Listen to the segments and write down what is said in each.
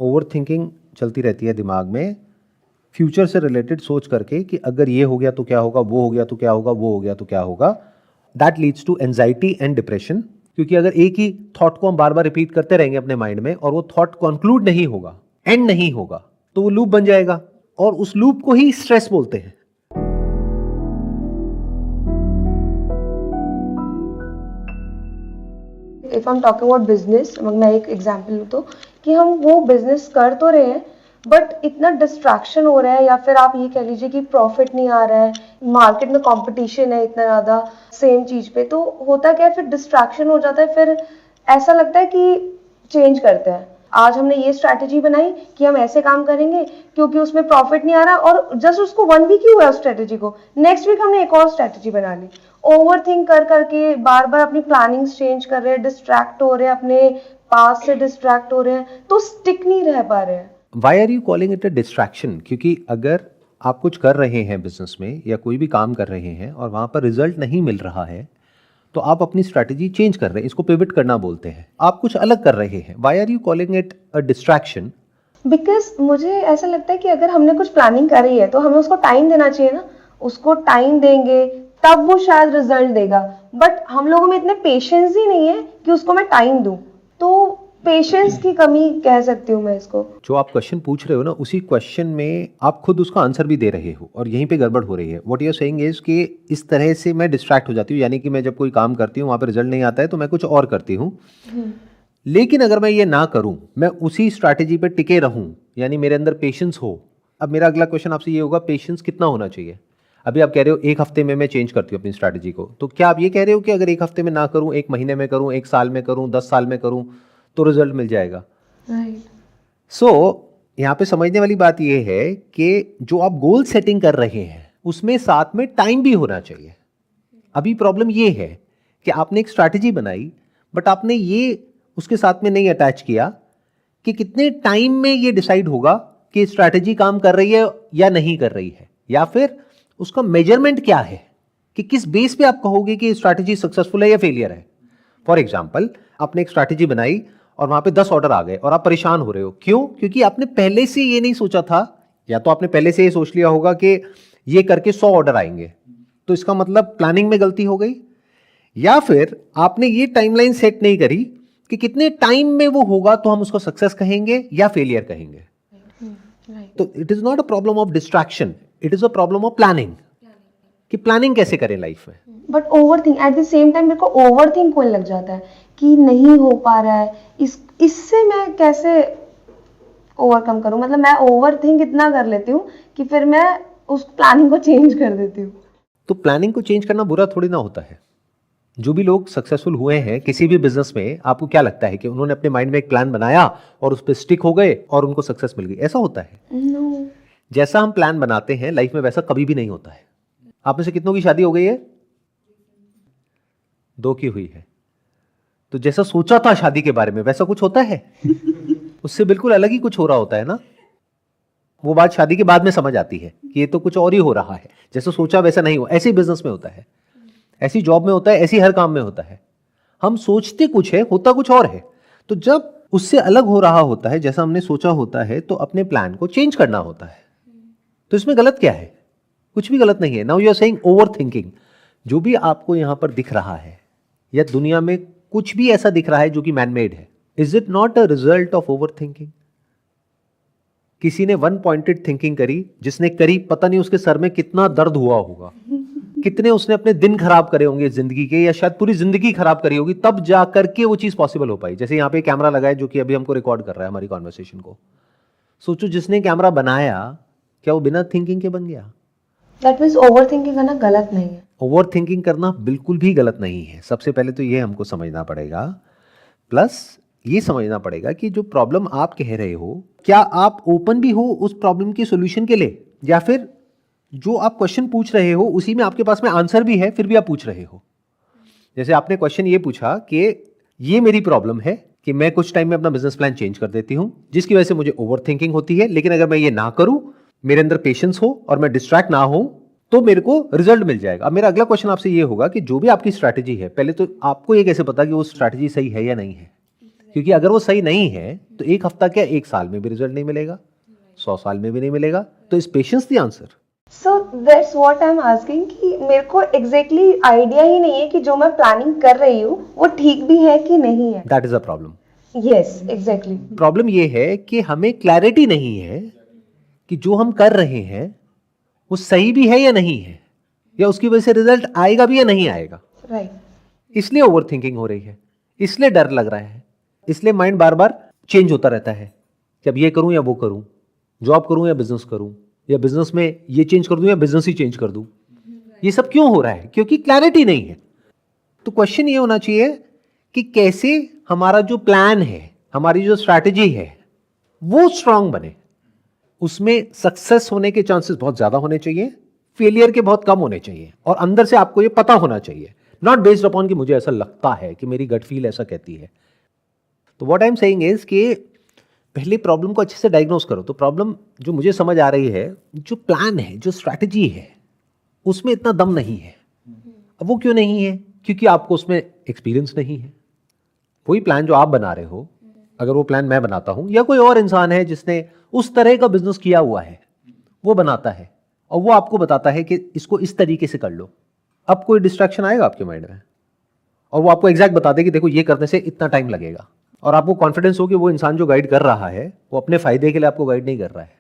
Over thinking चलती रहती है दिमाग में, फ्यूचर से रिलेटेड सोच करके कि अगर ये हो गया तो क्या होगा, वो हो गया तो क्या होगा, वो हो गया तो क्या होगा. That leads to anxiety and depression. क्योंकि अगर एक ही थॉट को हम बार बार रिपीट करते रहेंगे अपने माइंड में और वो थॉट कंक्लूड नहीं होगा, एंड नहीं होगा, तो वो लूप बन जाएगा और उस लूप को ही स्ट्रेस बोलते हैं. If I am talking about business, मैं एक एग्जांपल लूँ तो कि हम वो बिजनेस कर तो रहे हैं बट इतना डिस्ट्रैक्शन हो रहा है, या फिर आप ये कह लीजिए कि प्रॉफिट नहीं आ रहा है, मार्केट में कंपटीशन है इतना ज़्यादा सेम चीज़ पे, तो होता क्या है, फिर डिस्ट्रैक्शन हो जाता है, फिर ऐसा लगता है कि चेंज करते हैं. आज हमने ये स्ट्रैटेजी बनाई कि हम ऐसे काम करेंगे क्योंकि उसमें प्रॉफिट नहीं आ रहा, और जस्ट उसको 1 वीक ही हुआ उस स्ट्रैटेजी को, नेक्स्ट वीक हमने एक और स्ट्रैटेजी बना ली. ओवर थिंक कर करके बार बार अपनी प्लानिंग्स चेंज कर रहे हैं, डिस्ट्रैक्ट हो रहे हैं, अपने पास से डिस्ट्रैक्ट हो रहे हैं, तो स्टिक नहीं रह पा रहे हैं. Why are you calling it a distraction? क्योंकि अगर आप कुछ कर रहे हैं बिजनेस में या कोई भी काम कर रहे हैं और वहां पर रिजल्ट नहीं मिल रहा है, तो आप अपनी स्ट्रैटेजी चेंज कर रहे हैं. इसको पिवट करना बोलते हैं. आप कुछ अलग कर रहे हैं. Why are you calling it a distraction? Because मुझे ऐसा लगता है कि अगर हमने कुछ प्लानिंग करी है तो हमें उसको टाइम देना चाहिए ना. उसको टाइम देंगे तब वो शायद रिजल्ट देगा, बट हम लोगों में इतने पेशेंस ही नहीं है कि उसको मैं टाइम दूं. तो पेशेंस की कमी कह सकती हूँ मैं इसको. जो आप क्वेश्चन पूछ रहे हो ना, उसी क्वेश्चन में आप खुद उसका आंसर भी दे रहे हो और यहीं पे गड़बड़ हो रही है. What you are saying is कि इस तरह से मैं डिस्ट्रैक्ट हो जाती हूँ, यानी कि मैं जब कोई काम करती हूँ वहाँ पे रिजल्ट नहीं आता है तो मैं कुछ और करती हूँ. लेकिन अगर मैं ये ना करूँ, मैं उसी स्ट्रैटेजी पे टिके रहूँ, यानी मेरे अंदर पेशेंस हो. अब मेरा अगला क्वेश्चन आपसे ये होगा, पेशेंस कितना होना चाहिए? अभी आप कह रहे हो 1 हफ्ते में मैं चेंज करती हूँ अपनी स्ट्रैटेजी को, तो क्या आप ये कह रहे हो कि अगर 1 हफ्ते में ना करूँ, 1 महीने में करूँ, 1 साल में करूँ, 10 साल में करूँ, तो रिजल्ट मिल जाएगा? राइट. सो यहाँ पे समझने वाली बात यह है कि जो आप गोल सेटिंग कर रहे हैं उसमें साथ में टाइम भी होना चाहिए. अभी प्रॉब्लम ये है कि आपने एक स्ट्रैटेजी बनाई बट आपने ये उसके साथ में नहीं अटैच किया कि कितने टाइम में ये डिसाइड होगा कि स्ट्रैटेजी काम कर रही है या नहीं कर रही है, या फिर उसका मेजरमेंट क्या है कि किस बेस पे आप कहोगे कि स्ट्रैटेजी सक्सेसफुल है या फेलियर है. फॉर एग्जाम्पल, आपने एक स्ट्रैटेजी बनाई और वहां पे 10 ऑर्डर आ गए और आप परेशान हो रहे हो. क्यों? क्योंकि आपने पहले से ये नहीं सोचा था, या तो आपने पहले से ये सोच लिया होगा कि ये करके 100 ऑर्डर आएंगे, तो इसका मतलब प्लानिंग में गलती हो गई, या फिर आपने ये टाइमलाइन सेट नहीं करी कि कितने टाइम में वो होगा तो हम उसको सक्सेस कहेंगे या फेलियर कहेंगे. तो it is not a problem of distraction, it is a problem of planning, कि प्लानिंग कैसे करें लाइफ में. But over think at the same time मेरे को ओवर थिंक होने लग जाता है कि नहीं हो पा रहा है, इससे मैं कैसे ओवरकम करूं. मतलब मैं ओवर थिंक इतना कर लेती हूँ कि फिर मैं उस प्लानिंग को चेंज कर देती हूँ. तो प्लानिंग को चेंज करना बुरा थोड़ी ना होता है. जो भी लोग सक्सेसफुल हुए हैं किसी भी बिजनेस में, आपको क्या लगता है कि उन्होंने अपने माइंड में एक प्लान बनाया और उस पर स्टिक हो गए और उनको सक्सेस मिल गई? ऐसा होता है? No. जैसा हम प्लान बनाते हैं लाइफ में वैसा कभी भी नहीं होता है. आप में से कितनों की शादी हो गई है? 2 की हुई है. तो जैसा सोचा था शादी के बारे में वैसा कुछ होता है? उससे बिल्कुल अलग ही कुछ हो रहा होता है ना. वो बात शादी के बाद में समझ आती है कि ये तो कुछ और ही हो रहा है, जैसा सोचा वैसा नहीं हुआ. ऐसे ही बिजनेस में होता है, ऐसी जॉब में होता है, ऐसी हर काम में होता है. हम सोचते कुछ है, होता कुछ और है. तो जब उससे अलग हो रहा होता है जैसा हमने सोचा होता है, तो अपने प्लान को चेंज करना होता है. तो इसमें गलत क्या है? कुछ भी गलत नहीं है. Now you are saying overthinking. जो भी आपको यहां पर दिख रहा है या दुनिया में कुछ भी ऐसा दिख रहा है जो कि मैनमेड है, is it not a result of over thinking? किसी ने 1 पॉइंटेड थिंकिंग करी, जिसने करी पता नहीं उसके सर में कितना दर्द हुआ होगा, कितने उसने अपने दिन खराब करे होंगे जिंदगी के, या शायद पूरी जिंदगी खराब करी होगी, तब जा करके वो चीज पॉसिबल हो पाई. जैसे यहाँ पे कैमरा लगा है जो कि अभी हमको रिकॉर्ड कर रहा है हमारी कॉन्वर्सेशन को. सोचो जिसने कैमरा बनाया, क्या वो बिना थिंकिंग के बन गया? दैट मीन्स ओवर थिंकिंग करना गलत नहीं है. ओवर थिंकिंग करना बिल्कुल भी गलत नहीं है. सबसे पहले तो ये हमको समझना पड़ेगा, प्लस ये समझना पड़ेगा कि जो प्रॉब्लम आप कह रहे हो, क्या आप ओपन भी हो उस प्रॉब्लम के सॉल्यूशन के लिए, या फिर जो आप क्वेश्चन पूछ रहे हो उसी में आपके पास में आंसर भी है फिर भी आप पूछ रहे हो. जैसे आपने क्वेश्चन ये पूछा कि ये मेरी प्रॉब्लम है कि मैं कुछ टाइम में अपना बिजनेस प्लान चेंज कर देती हूं जिसकी वजह से मुझे ओवर थिंकिंग होती है, लेकिन अगर मैं ये ना करूं, मेरे अंदर पेशेंस हो और मैं डिस्ट्रैक्ट ना हो, तो मेरे को रिजल्ट मिल जाएगा. अब मेरा अगला क्वेश्चन आपसे ये होगा कि जो भी आपकी स्ट्रैटेजी है, पहले तो आपको ये कैसे पता कि वो स्ट्रैटेजी सही है या नहीं है? क्योंकि अगर वो सही नहीं है तो एक हफ्ता क्या, एक साल में भी रिजल्ट नहीं मिलेगा, 100 साल में भी नहीं मिलेगा। तो इस patience the answer. So that's what I am asking कि मेरे को एग्जैक्टली आइडिया ही नहीं है कि जो मैं प्लानिंग कर रही हूँ वो ठीक भी है कि नहीं है। That is a problem. Yes exactly. Problem ये है कि हमें क्लैरिटी नहीं है कि जो हम कर रहे हैं वो सही भी है या नहीं है, या उसकी वजह से रिजल्ट आएगा भी या नहीं आएगा। राइट। इसलिए ओवर थिंकिंग हो रही है, इसलिए डर लग रहा है, इसलिए माइंड बार बार चेंज होता रहता है कि अब ये करूं या वो करूं, जॉब करूं या बिजनेस करूं, या बिजनेस में ये चेंज कर दूं या बिजनेस ही चेंज कर दूं। ये सब क्यों हो रहा है? क्योंकि क्लैरिटी नहीं है। तो क्वेश्चन ये होना चाहिए कि कैसे हमारा जो प्लान है, हमारी जो स्ट्रैटेजी है वो स्ट्रांग बने। उसमें सक्सेस होने के चांसेस बहुत ज्यादा होने चाहिए, फेलियर के बहुत कम होने चाहिए, और अंदर से आपको ये पता होना चाहिए, नॉट बेस्ड अपॉन कि मुझे ऐसा लगता है, कि मेरी गट फील ऐसा कहती है। तो what I am saying is कि पहले प्रॉब्लम को अच्छे से डायग्नोस करो। तो प्रॉब्लम जो मुझे समझ आ रही है, जो प्लान है, जो स्ट्रैटेजी है, उसमें इतना दम नहीं है। अब वो क्यों नहीं है? क्योंकि आपको उसमें एक्सपीरियंस नहीं है। वही प्लान जो आप बना रहे हो, अगर वो प्लान मैं बनाता हूं या कोई और इंसान है जिसने उस तरह का बिजनेस किया हुआ है, वो बनाता है और वो आपको बताता है कि इसको इस तरीके से कर लो, अब कोई डिस्ट्रैक्शन आएगा आपके माइंड में और वो आपको एग्जैक्ट बता दे कि देखो ये करने से इतना टाइम लगेगा, और आपको कॉन्फिडेंस हो कि वो इंसान जो गाइड कर रहा है वो अपने फायदे के लिए आपको गाइड नहीं कर रहा है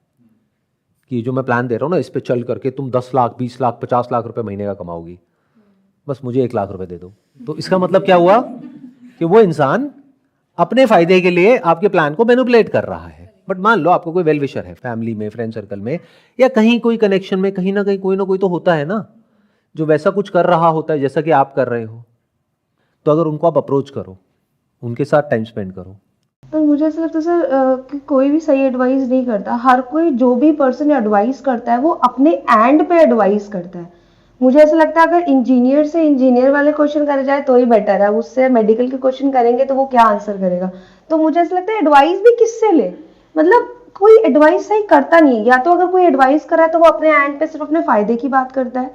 कि जो मैं प्लान दे रहा हूं ना, इस पे चल करके तुम 10 लाख 20 लाख 50 लाख रुपए महीने का कमाओगी, बस मुझे 1 लाख रुपए दे दो। तो इसका मतलब क्या हुआ कि वो इंसान अपने फायदे के लिए आपके प्लान को मैनिपुलेट कर रहा है। बट मान लो आपको कोई वेल विशर है, फैमिली में, फ्रेंड सर्कल में, या कहीं कोई कनेक्शन में, कहीं ना कहीं कोई ना कोई तो होता है ना जो वैसा कुछ कर रहा होता है जैसा कि आप कर रहे हो। तो अगर उनको आप अप्रोच करो, उनके साथ टाइम स्पेंड करो। पर मुझे ऐसा लगता है सर कि कोई भी सही एडवाइस नहीं करता। हर कोई जो भी पर्सन एडवाइस करता है वो अपने एंड पे एडवाइस करता है। मुझे ऐसा लगता है अगर इंजीनियर से इंजीनियर वाले क्वेश्चन करे जाए तो ही बेटर है, उससे मेडिकल के क्वेश्चन करेंगे तो वो क्या आंसर करेगा। तो मुझे ऐसा लगता है एडवाइस भी किससे ले, मतलब कोई एडवाइस सही करता नहीं है। या तो अगर कोई एडवाइस करा है तो वो अपने एंड पे सिर्फ अपने फायदे की बात करता है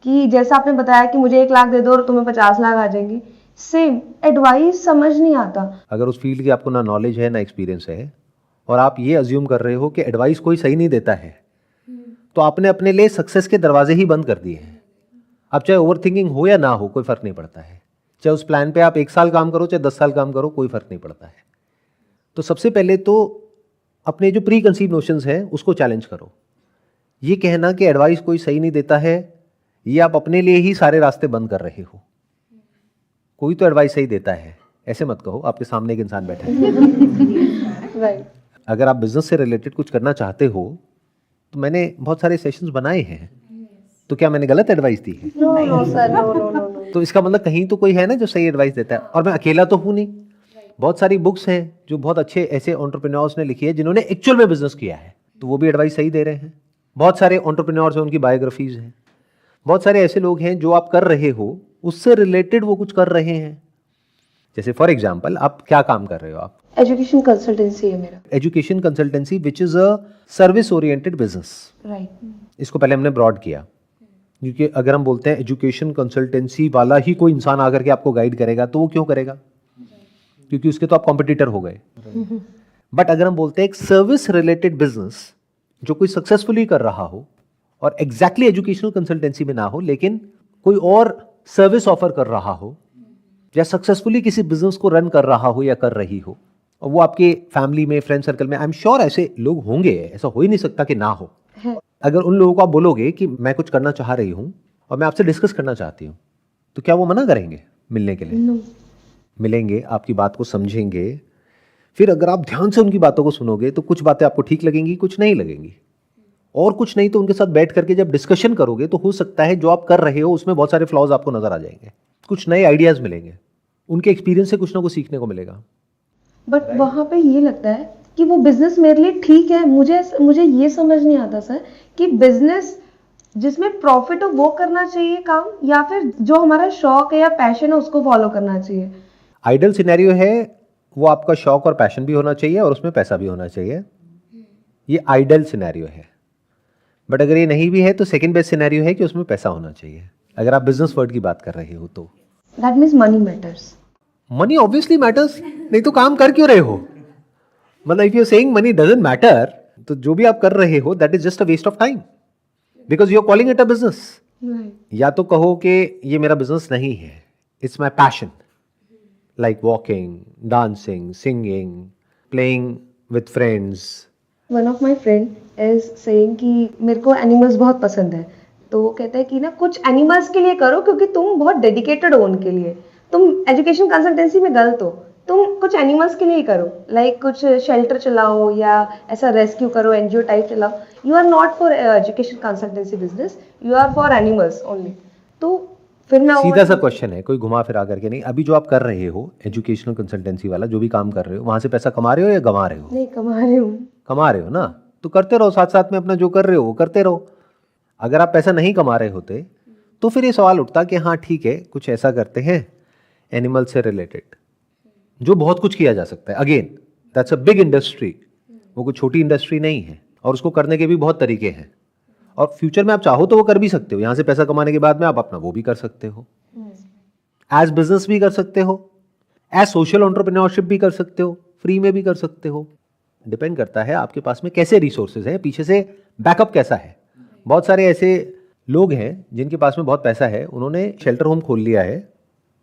कि जैसा आपने बताया कि मुझे 1 लाख दे दो और तुम्हें 50 लाख आ जाएंगे। सेम एडवाइस समझ नहीं आता। अगर उस फील्ड की आपको ना नॉलेज है ना एक्सपीरियंस है और आप ये अज्यूम कर रहे हो कि एडवाइस कोई सही नहीं देता है, तो आपने अपने लिए सक्सेस के दरवाजे ही बंद कर दिए हैं। अब चाहे ओवर थिंकिंग हो या ना हो, कोई फर्क नहीं पड़ता है। चाहे उस प्लान पे आप 1 साल काम करो, चाहे 10 साल काम करो, कोई फर्क नहीं पड़ता है। तो सबसे पहले तो अपने जो प्री कंसीव नोशंस हैं उसको चैलेंज करो। ये कहना कि एडवाइस कोई सही नहीं देता है, ये आप अपने लिए ही सारे रास्ते बंद कर रहे हो। कोई तो एडवाइस सही देता है, ऐसे मत कहो। आपके सामने एक इंसान बैठा है। राइट। अगर आप बिजनेस से रिलेटेड कुछ करना चाहते हो तो मैंने बहुत सारे सेशंस बनाए हैं, तो क्या मैंने गलत एडवाइस दी है? No no sir, no no no no. तो इसका मतलब कहीं तो कोई है ना जो सही एडवाइस देता है, और मैं अकेला तो हूं नहीं। बहुत सारी बुक्स हैं जो बहुत अच्छे ऐसे एंटरप्रेन्योर्स ने लिखी है जिन्होंने एक्चुअल में बिजनेस किया है, तो वो भी एडवाइस सही दे रहे हैं। बहुत सारे एंटरप्रेन्योर्स हैं, उनकी बायोग्राफीज हैं। बहुत सारे ऐसे लोग हैं जो आप कर रहे हो उससे रिलेटेड वो कुछ कर रहे हैं। जैसे फॉर एग्जाम्पल, आप क्या काम कर रहे हो? आप एजुकेशन कंसल्टेंसी है मेरा। Education consultancy which is a service oriented business. Right. इसको पहले हमने ब्रॉड किया, क्योंकि अगर हम बोलते हैं एजुकेशन कंसल्टेंसी वाला ही कोई इंसान आकर के आपको गाइड करेगा तो वो क्यों करेगा? क्योंकि उसके तो आप कॉम्पिटिटर हो गए। बट अगर हम बोलते हैं एक सर्विस रिलेटेड बिजनेस जो कोई सक्सेसफुली कर रहा हो और एग्जैक्टली एजुकेशनल कंसल्टेंसी में ना हो, लेकिन कोई और सर्विस ऑफर कर रहा हो या सक्सेसफुली किसी बिजनेस को रन कर रहा हो या कर रही हो, और वो आपके फैमिली में, फ्रेंड सर्कल में, आई एम श्योर ऐसे लोग होंगे, ऐसा हो ही नहीं सकता कि ना हो। अगर उन लोगों को आप बोलोगे कि मैं कुछ करना चाह रही हूं और मैं आपसे डिस्कस करना चाहती हूं, तो क्या वो मना करेंगे मिलने के लिए? नो। मिलेंगे, आपकी बात को समझेंगे। फिर अगर आप ध्यान से उनकी बातों को सुनोगे तो कुछ बातें आपको ठीक लगेंगी, कुछ नहीं लगेंगी। और कुछ नहीं तो उनके साथ बैठ करके जब डिस्कशन करोगे तो हो सकता है जो आप कर रहे हो उसमें बहुत सारे फ्लॉज आपको नजर आ जाएंगे, कुछ नए आइडियाज मिलेंगे, उनके एक्सपीरियंस से कुछ ना कुछ सीखने को मिलेगा। बट वहां पे ये लगता है कि वो बिजनेस मेरे लिए ठीक है। मुझे ये समझ नहीं आता सर कि बिजनेस जिसमें प्रॉफिट हो वो करना चाहिए काम, या फिर जो हमारा शौक है या पैशन है उसको फॉलो करना चाहिए। आइडियल सिनेरियो है वो आपका शौक और पैशन भी होना चाहिए और उसमें पैसा भी होना चाहिए। ये आइडियल सिनेरियो है। बट अगर ये नहीं भी है तो सेकंड बेस्ट सिनेरियो है कि उसमें पैसा होना चाहिए, अगर आप बिजनेस वर्ल्ड की बात कर रहे हो तो। That means money matters. Money obviously matters, नहीं तो काम कर क्यों रहे हो? मतलब if you saying money doesn't matter, तो जो भी आप कर रहे हो that is just a waste of time, because you are calling it a business. या तो कहो कि ये मेरा बिजनेस नहीं है, it's my passion, like walking, dancing, singing, playing with friends. One of my friend is saying कि मेरे को एनिमल्स बहुत पसंद है, तो वो कहता है कि ना कुछ एनिमल्स के लिए करो क्योंकि तुम बहुत डेडिकेटेड हो उनके लिए. तुम एजुकेशन कंसल्टेंसी में गलत हो, तुम कुछ एनिमल्स के लिए ही करो, लाइक कुछ शेल्टर चलाओ या ऐसा रेस्क्यू करो, एनजीओ टाइप चलाओ. You are not for education consultancy business, you are for animals only. तो फिर मैं सीधा सा क्वेश्चन है, कोई घुमा फिरा करके नहीं. अभी जो आप कर रहे हो एजुकेशनल कंसल्टेंसी वाला जो भी काम कर रहे हो, वहां से पैसा कमा रहे हो या गंवा रहे हो? नहीं कमा रही हूँ. कमा रहे हो ना, तो करते रहो, साथ साथ में अपना जो कर रहे हो वो करते रहो. अगर आप पैसा नहीं कमा रहे होते तो फिर ये सवाल उठता कि हाँ ठीक है, कुछ ऐसा करते हैं एनिमल से रिलेटेड, जो बहुत कुछ किया जा सकता है. Again that's a big industry, वो कोई छोटी इंडस्ट्री नहीं है, और उसको करने के भी बहुत तरीके हैं. और फ्यूचर में आप चाहो तो वो कर भी सकते हो. यहां से पैसा कमाने के बाद में आप अपना वो भी कर सकते हो, एज बिजनेस भी कर सकते हो, एज सोशल एंटरप्रेन्योरशिप भी कर सकते हो, फ्री में भी कर सकते हो. डिपेंड करता है आपके पास में कैसे रिसोर्सेज हैं, पीछे से बैकअप कैसा है. बहुत सारे ऐसे लोग हैं जिनके पास में बहुत पैसा है, उन्होंने शेल्टर होम खोल लिया है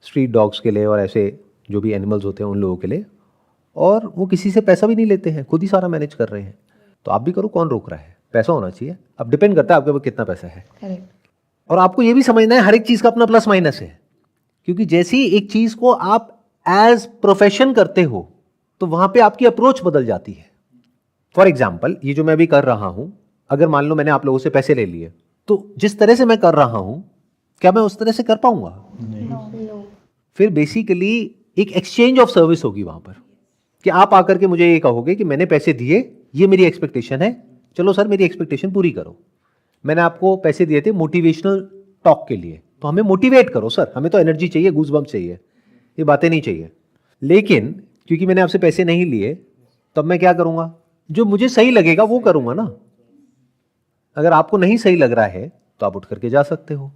स्ट्रीट डॉग्स के लिए और ऐसे जो भी एनिमल्स होते हैं उन लोगों के लिए, और वो किसी से पैसा भी नहीं लेते हैं, खुद ही सारा मैनेज कर रहे हैं. तो आप भी करो, कौन रोक रहा है? पैसा होना चाहिए. अब डिपेंड करता है आपके पास कितना पैसा है. करेक्ट. और आपको ये भी समझना है हर एक चीज का अपना प्लस माइनस है, क्योंकि जैसे ही एक चीज को आप एज प्रोफेशन करते हो तो वहां पे आपकी अप्रोच बदल जाती है. फॉर एग्जाम्पल, ये जो मैं अभी कर रहा हूं, अगर मान लो मैंने आप लोगों से पैसे ले लिए, तो जिस तरह से मैं कर रहा हूं क्या मैं उस तरह से कर पाऊंगा? नो. फिर बेसिकली एक एक्सचेंज ऑफ सर्विस होगी वहां पर, कि आप आकर के मुझे ये कहोगे कि मैंने पैसे दिए, ये मेरी एक्सपेक्टेशन है, चलो सर मेरी एक्सपेक्टेशन पूरी करो. मैंने आपको पैसे दिए थे मोटिवेशनल टॉक के लिए, तो हमें मोटिवेट करो सर, हमें तो एनर्जी चाहिए, गूज़बम्प चाहिए, ये बातें नहीं चाहिए. लेकिन क्योंकि मैंने आपसे पैसे नहीं लिए, तब मैं क्या करूंगा? जो मुझे सही लगेगा वो करूंगा ना. अगर आपको नहीं सही लग रहा है तो आप उठ करके जा सकते हो,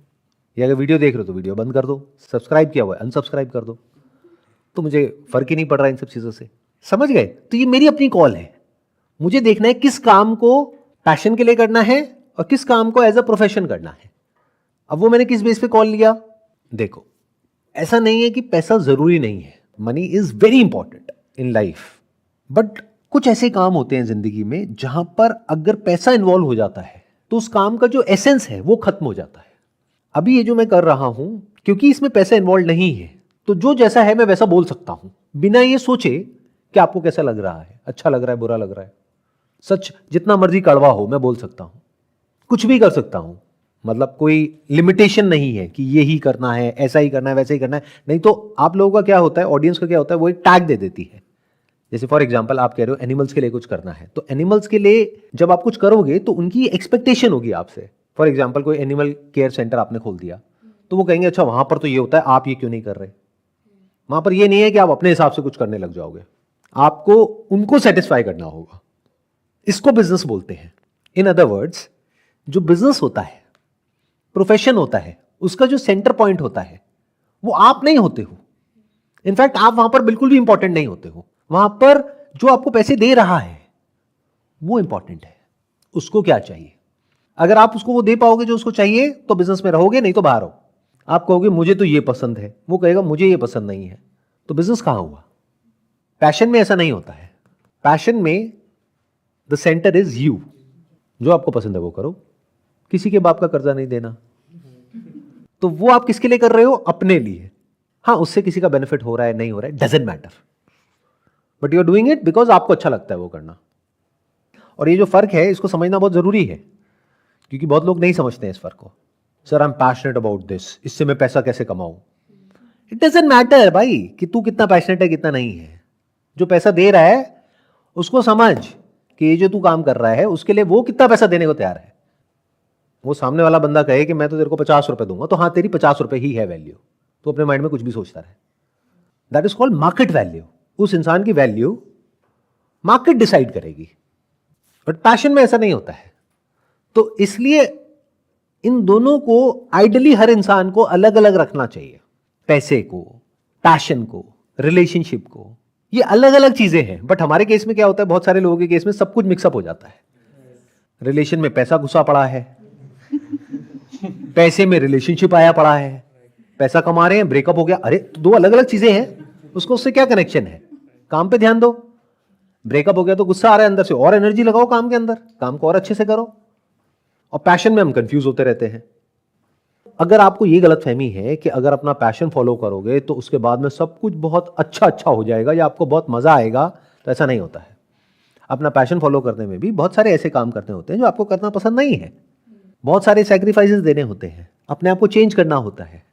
या अगर वीडियो देख रहे हो तो वीडियो बंद कर दो, सब्सक्राइब किया हुआ है अनसब्सक्राइब कर दो. तो मुझे फर्क ही नहीं पड़ रहा इन सब चीजों से. समझ गए? तो ये मेरी अपनी कॉल है, मुझे देखना है किस काम को पैशन के लिए करना है और किस काम को एज अ प्रोफेशन करना है. अब वो मैंने किस बेस पे कॉल लिया? देखो, ऐसा नहीं है कि पैसा जरूरी नहीं है, money is very important in life, but कुछ ऐसे काम होते हैं जिंदगी में जहां पर अगर पैसा इन्वॉल्व हो जाता है तो उस काम का जो एसेंस है वो खत्म हो जाता है. अभी ये जो मैं कर रहा हूं, क्योंकि इसमें पैसा इन्वॉल्व नहीं है, तो जो जैसा है मैं वैसा बोल सकता हूं, बिना ये सोचे कि आपको कैसा लग रहा है, अच्छा लग रहा है, बुरा लग रहा है. सच जितना मर्जी कड़वा हो मैं बोल सकता हूं, कुछ भी कर सकता हूं. मतलब कोई लिमिटेशन नहीं है कि ये ही करना है, ऐसा ही करना है, वैसा ही करना है. नहीं तो आप लोगों का क्या होता है, ऑडियंस का क्या होता है, वो एक टैग दे देती है. जैसे फॉर एग्जांपल आप कह रहे हो एनिमल्स के लिए कुछ करना है, तो एनिमल्स के लिए जब आप कुछ करोगे तो उनकी एक्सपेक्टेशन होगी आपसे. फॉर एग्जांपल कोई एनिमल केयर सेंटर आपने खोल दिया, तो वो कहेंगे अच्छा वहां पर तो ये होता है, आप ये क्यों नहीं कर रहे? वहां पर ये नहीं है कि आप अपने हिसाब से कुछ करने लग जाओगे, आपको उनको सेटिस्फाई करना होगा. इसको बिजनेस बोलते हैं. इन अदर वर्ड्स, जो बिजनेस होता है, प्रोफेशन होता है, उसका जो सेंटर पॉइंट होता है वो आप नहीं होते हो. इनफैक्ट आप वहां पर बिल्कुल भी इंपॉर्टेंट नहीं होते हो. वहां पर जो आपको पैसे दे रहा है वो इंपॉर्टेंट है. उसको क्या चाहिए? अगर आप उसको वो दे पाओगे जो उसको चाहिए तो बिजनेस में रहोगे, नहीं तो बाहर हो. आप कहोगे मुझे तो ये पसंद है, वो कहेगा मुझे ये पसंद नहीं है, तो बिजनेस कहां हुआ? पैशन में ऐसा नहीं होता है. पैशन में द सेंटर इज यू. जो आपको पसंद है वो करो, किसी के बाप का कर्जा नहीं देना. तो वो आप किसके लिए कर रहे हो? अपने लिए. हाँ, उससे किसी का बेनिफिट हो रहा है नहीं हो रहा है doesn't matter, but you are doing it because आपको अच्छा लगता है वो करना. और ये जो फर्क है इसको समझना बहुत जरूरी है, क्योंकि बहुत लोग नहीं समझते हैं इस फर्क को. Sir I am passionate about this, इससे मैं पैसा कैसे कमाऊं? इट डजंट मैटर भाई कि तू कितना पैशनेट है कितना नहीं है. जो पैसा दे रहा है उसको समझ कि ये जो तू काम कर रहा है उसके लिए वो कितना पैसा देने को तैयार है. वो सामने वाला बंदा कहे कि मैं तो तेरे को 50 रुपए दूंगा, तो हाँ तेरी 50 रुपए ही है वैल्यू. तो अपने माइंड में कुछ भी सोचता रहे. That is called market value. उस इंसान की वैल्यू मार्केट डिसाइड करेगी, बट पैशन में ऐसा नहीं होता है. तो इसलिए इन दोनों को आइडियली हर इंसान को अलग अलग रखना चाहिए, पैसे को, पैशन को. रिलेशनशिप को, ये अलग अलग चीजें हैं। बट हमारे केस में क्या होता है, बहुत सारे लोगों के केस में सब कुछ मिक्सअप हो जाता है। रिलेशन में पैसा घुसा पड़ा है, पैसे में रिलेशनशिप आया पड़ा है, पैसा कमा रहे हैं, ब्रेकअप हो गया, अरे तो दो अलग अलग चीजें हैं, उसको उससे क्या कनेक्शन है? काम पे ध्यान दो। ब्रेकअप हो गया तो गुस्सा आ रहा है अंदर से, और एनर्जी लगाओ काम के अंदर, काम को और अच्छे से करो। और पैशन में हम कंफ्यूज होते रहते हैं। अगर आपको ये गलतफहमी है कि अगर अपना पैशन फॉलो करोगे तो उसके बाद में सब कुछ बहुत अच्छा अच्छा हो जाएगा या आपको बहुत मजा आएगा, तो ऐसा नहीं होता है। अपना पैशन फॉलो करने में भी बहुत सारे ऐसे काम करने होते हैं जो आपको करना पसंद नहीं है, बहुत सारे सैक्रिफाइसेस देने होते हैं, अपने आप को चेंज करना होता है।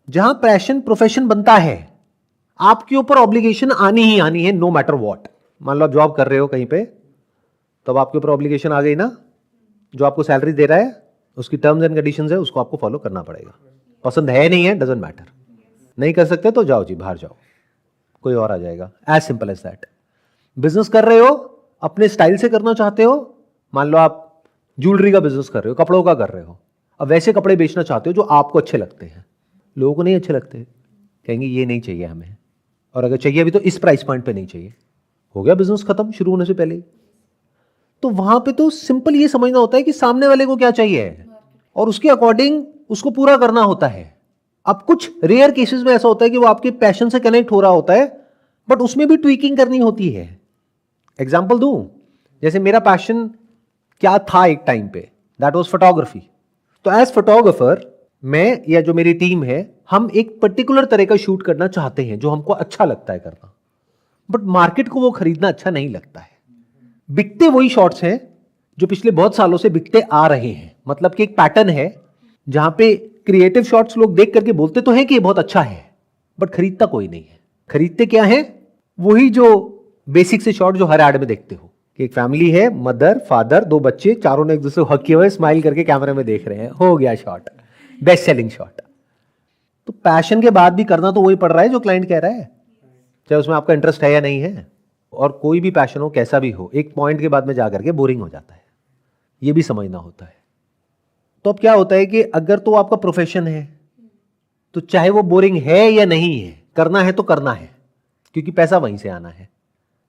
जहां पैशन प्रोफेशन बनता है, आपके ऊपर ऑब्लिगेशन आनी ही आनी है, नो मैटर व्हाट। मान लो आप जॉब कर रहे हो कहीं पे, तब आपके ऊपर ऑब्लिगेशन आ गई ना, जो आपको सैलरी दे रहा है उसकी टर्म्स एंड कंडीशंस है, उसको आपको फॉलो करना पड़ेगा। पसंद है नहीं है, डजंट मैटर, नहीं कर सकते तो जाओ जी बाहर जाओ, कोई और आ जाएगा, as simple as that. Business कर रहे हो, अपने स्टाइल से करना चाहते हो, मान लो आप ज्वेलरी का बिजनेस कर रहे हो, कपड़ों का कर रहे हो, अब वैसे कपड़े बेचना चाहते हो जो आपको अच्छे लगते हैं, लोगों को नहीं अच्छे लगते, कहेंगे ये नहीं चाहिए हमें, और अगर चाहिए भी तो इस प्राइस पॉइंट पे नहीं चाहिए, हो गया बिजनेस खत्म शुरू होने से पहले ही। तो वहां पे तो सिंपल ये समझना होता है कि सामने वाले को क्या चाहिए और उसके अकॉर्डिंग उसको पूरा करना होता है। अब कुछ रेयर केसेस में ऐसा होता है कि वो आपके पैशन से कनेक्ट हो रहा होता है, बट उसमें भी ट्वीकिंग करनी होती है। एग्जाम्पल दूं, जैसे मेरा पैशन क्या था एक टाइम पे, दैट वाज फोटोग्राफी। तो एज फोटोग्राफर मैं या जो मेरी टीम है, हम एक पर्टिकुलर तरह का शूट करना चाहते हैं जो हमको अच्छा लगता है करना, बट मार्केट को वो खरीदना अच्छा नहीं लगता है। बिकते वही शॉट्स हैं जो पिछले बहुत सालों से बिकते आ रहे हैं, मतलब कि एक पैटर्न है जहां पे क्रिएटिव शॉट्स लोग देख करके बोलते तो हैं कि ये बहुत अच्छा है, बट खरीदता कोई नहीं है। खरीदते क्या है? वही जो बेसिक से शॉट जो हर एड में देखते हो कि एक फैमिली है, मदर फादर दो बच्चे, चारों ने एक दूसरे को हक किए हुए स्माइल करके कैमरे में देख रहे हैं, हो गया शॉट, बेस्ट सेलिंग शॉट। तो पैशन के बाद भी करना तो वही पड़ रहा है जो क्लाइंट कह रहा है, चाहे उसमें आपका इंटरेस्ट है या नहीं है। और कोई भी पैशन हो, कैसा भी हो, एक पॉइंट के बाद में जाकर के बोरिंग हो जाता है, ये भी समझना होता है। तो अब क्या होता है कि अगर तो आपका प्रोफेशन है तो चाहे वो बोरिंग है या नहीं है, करना है तो करना है, क्योंकि पैसा वहीं से आना है।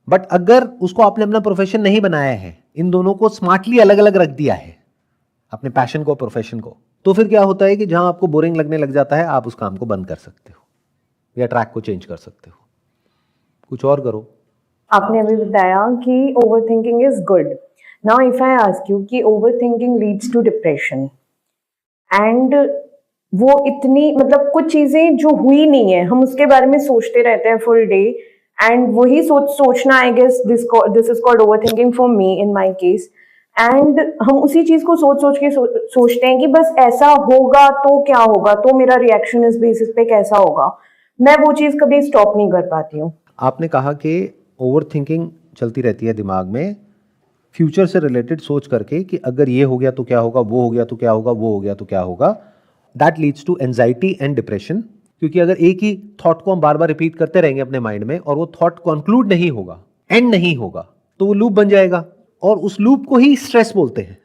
बट अगर उसको आपने अपना प्रोफेशन नहीं बनाया है, इन दोनों को स्मार्टली अलग अलग रख दिया है, अपने पैशन को प्रोफेशन को, तो फिर क्या होता है कि जहां आपको बोरिंग लगने लग जाता है, आप उस काम को बंद कर सकते हो या ट्रैक को चेंज कर सकते हो, कुछ और करो। आपने अभी बताया कि over thinking is good. Now if I ask you कि over thinking leads to depression, and वो इतनी मतलब कुछ चीजें जो हुई नहीं है हम उसके बारे में सोचते रहते हैं फुल डे, एंड वही सोचना, I guess this is called overthinking for me in my case. And हम उसी चीज को सोच के सोचते हैं कि बस ऐसा होगा तो क्या होगा, तो मेरा रिएक्शन इस बेसिस पे कैसा होगा। मैं वो चीज कभी स्टॉप नहीं कर पाती हूँ। आपने कहा कि ओवर थिंकिंग चलती रहती है दिमाग में, फ्यूचर से रिलेटेड सोच करके कि अगर ये हो गया तो क्या होगा, वो हो गया तो क्या होगा, वो हो गया तो क्या होगा। That leads to anxiety and depression, क्योंकि अगर एक ही थॉट को हम बार बार रिपीट करते रहेंगे अपने माइंड में और वो थॉट कंक्लूड नहीं होगा, एंड नहीं होगा, तो वो लूप बन जाएगा, और उस लूप को ही स्ट्रेस बोलते हैं।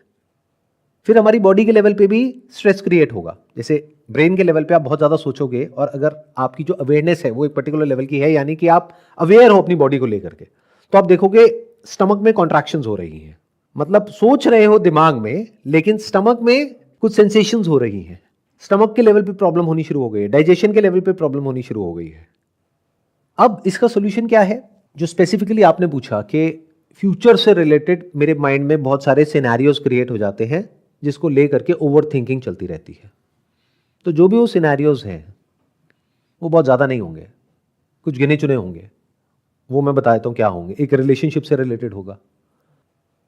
फिर हमारी बॉडी के लेवल पे भी स्ट्रेस क्रिएट होगा। जैसे ब्रेन के लेवल पे आप बहुत ज़्यादा सोचोगे, और अगर आपकी जो अवेयरनेस है वो एक पर्टिकुलर लेवल की है, यानी कि आप अवेयर हो अपनी बॉडी को लेकर के, तो आप देखोगे स्टमक में कॉन्ट्रैक्शंस हो रही हैं। मतलब सोच रहे हो दिमाग में, लेकिन स्टमक में कुछ सेंसेशंस हो रही हैं। स्टमक के लेवल पे प्रॉब्लम होनी शुरू हो गई है, डाइजेशन के लेवल पे प्रॉब्लम होनी शुरू हो गई है। अब इसका सोल्यूशन क्या है? जो स्पेसिफिकली आपने पूछा कि फ्यूचर से रिलेटेड मेरे माइंड में बहुत सारे सिनेरियोज क्रिएट हो जाते हैं, जिसको लेकर के ओवर थिंकिंग चलती रहती है। तो जो भी वो सिनेरियोज हैं वो बहुत ज़्यादा नहीं होंगे, कुछ गिने चुने होंगे। वो मैं बताता हूँ क्या होंगे। एक रिलेशनशिप से रिलेटेड होगा,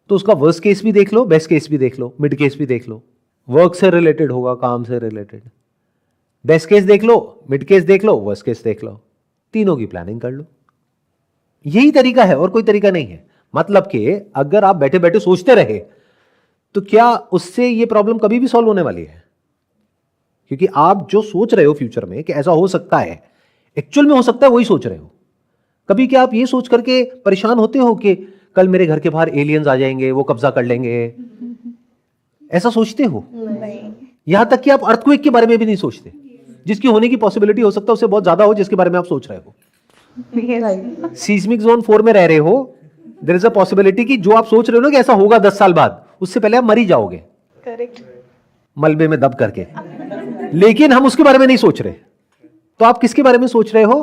तो उसका वर्स्ट केस भी देख लो, बेस्ट केस भी देख लो, मिड केस भी देख लो। वर्क से रिलेटेड होगा, काम से रिलेटेड, बेस्ट केस देख लो, मिड केस देख लो, वर्स्ट केस देख लो, तीनों की प्लानिंग कर लो। यही तरीका है, और कोई तरीका नहीं है। मतलब कि अगर आप बैठे बैठे सोचते रहे तो क्या उससे ये प्रॉब्लम कभी भी सॉल्व होने वाली है? क्योंकि आप जो सोच रहे हो फ्यूचर में कि ऐसा हो सकता है, एक्चुअल में हो सकता है वही सोच रहे हो। कभी क्या आप ये सोच करके परेशान होते हो कि कल मेरे घर के बाहर एलियंस आ जाएंगे, वो कब्जा कर लेंगे? ऐसा सोचते हो? नहीं। यहां तक कि आप अर्थक्वेक के बारे में भी नहीं सोचते, जिसकी होने की पॉसिबिलिटी हो सकता है उससे बहुत ज्यादा हो जिसके बारे में आप सोच रहे हो। राइट सीस्मिक जोन 4 में रह रहे हो, देयर इज अ पॉसिबिलिटी कि जो आप सोच रहे हो ना कि ऐसा होगा 10 साल बाद, उससे पहले आप मर ही जाओगे, करेक्ट। मलबे में दब करके। लेकिन हम उसके बारे में नहीं सोच रहे। तो आप किसके बारे में सोच रहे हो?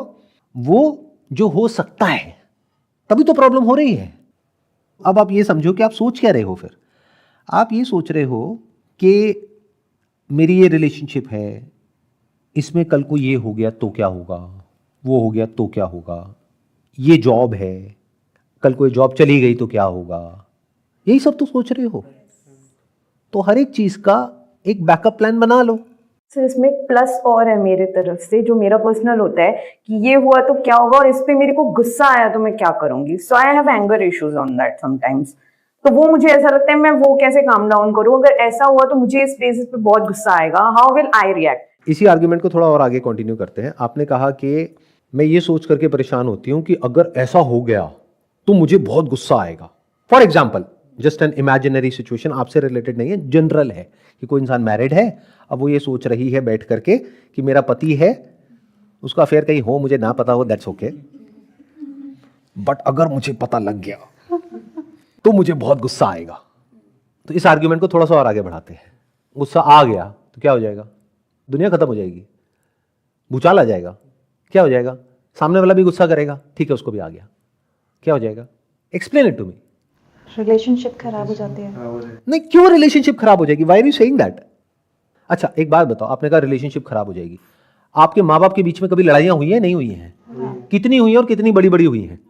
वो जो हो सकता है, तभी तो प्रॉब्लम हो रही है। अब आप ये समझो कि आप सोच क्या रहे हो। फिर आप ये सोच रहे हो कि मेरी ये रिलेशनशिप है, इसमें कल को ये हो गया तो क्या होगा, वो हो गया तो क्या होगा, ये जॉब है, कल को ये जॉब चली गई तो क्या होगा, यही सब तो सोच रहे हो। तो हर एक चीज का एक बैकअप प्लान बना लो। सर इसमें एक प्लस और है मेरे तरफ से, जो मेरा पर्सनल होता है कि ये हुआ तो क्या होगा और इस पे मेरे को गुस्सा आया तो मैं क्या करूंगी। So I have anger issues on that sometimes. तो वो मुझे ऐसा लगता है मैं वो कैसे काम डाउन करूं, अगर ऐसा हुआ तो मुझे इस बेसिस पे बहुत गुस्सा आएगा, हाउ विल आई रिएक्ट। इसी आर्ग्यूमेंट को थोड़ा और आगे कंटिन्यू करते हैं। आपने कहा कि मैं ये सोच करके परेशान होती हूं कि अगर ऐसा हो गया तो मुझे बहुत गुस्सा आएगा। For example, just an imaginary situation, आपसे रिलेटेड नहीं है, जनरल है कि कोई इंसान मैरिड है, अब वो ये सोच रही है बैठ करके कि मेरा पति है, उसका अफेयर कहीं हो, मुझे ना पता हो, दैट्स ओके, बट अगर मुझे पता लग गया तो मुझे बहुत गुस्सा आएगा। तो इस आर्ग्यूमेंट को थोड़ा सा और आगे बढ़ाते हैं। गुस्सा आ गया तो क्या हो जाएगा? दुनिया खत्म हो जाएगी, भूचाल आ जाएगा, क्या हो जाएगा? सामने वाला भी गुस्सा करेगा, ठीक है, उसको भी आ गया, क्या हो जाएगा? Explain it to me. Relationship खराब हो जाती है। नहीं, क्यों रिलेशनशिप खराब हो जाएगी? Why are you saying that? अच्छा एक बात बताओ, आपने कहा रिलेशनशिप खराब हो जाएगी, आपके माँ बाप के बीच में कभी लड़ाइयां हुई है? नहीं हुई हैं? कितनी हुई है और कितनी बड़ी बड़ी हुई हैं?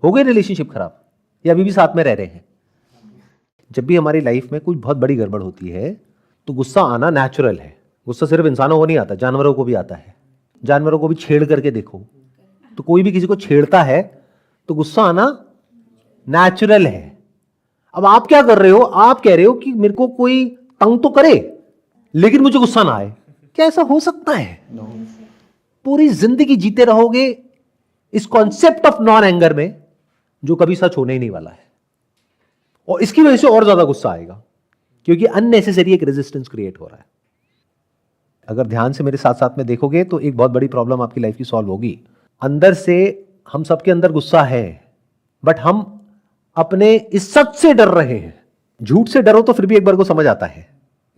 हो गई रिलेशनशिप खराब या अभी भी साथ में रह रहे हैं? जब भी हमारी लाइफ में कुछ बहुत बड़ी गड़बड़ होती है तो गुस्सा आना नेचुरल है। गुस्सा सिर्फ इंसानों को नहीं आता, जानवरों को भी आता है। जानवरों को भी छेड़ करके देखो, तो कोई भी किसी को छेड़ता है तो गुस्सा आना नेचुरल है। अब आप क्या कर रहे हो? आप कह रहे हो कि मेरे को कोई तंग तो करे लेकिन मुझे गुस्सा ना आए। क्या ऐसा हो सकता है? पूरी जिंदगी जीते रहोगे इस कॉन्सेप्ट ऑफ नॉन एंगर में, जो कभी सच होने ही नहीं वाला है, और इसकी वजह से और ज्यादा गुस्सा आएगा क्योंकि अननेसेसरी एक रेजिस्टेंस क्रिएट हो रहा है। अगर ध्यान से मेरे साथ साथ में देखोगे तो एक बहुत बड़ी प्रॉब्लम आपकी लाइफ की सॉल्व होगी। अंदर से हम सबके अंदर गुस्सा है, बट हम अपने इस सच से डर रहे हैं। झूठ से डरो तो फिर भी एक बार को समझ आता है,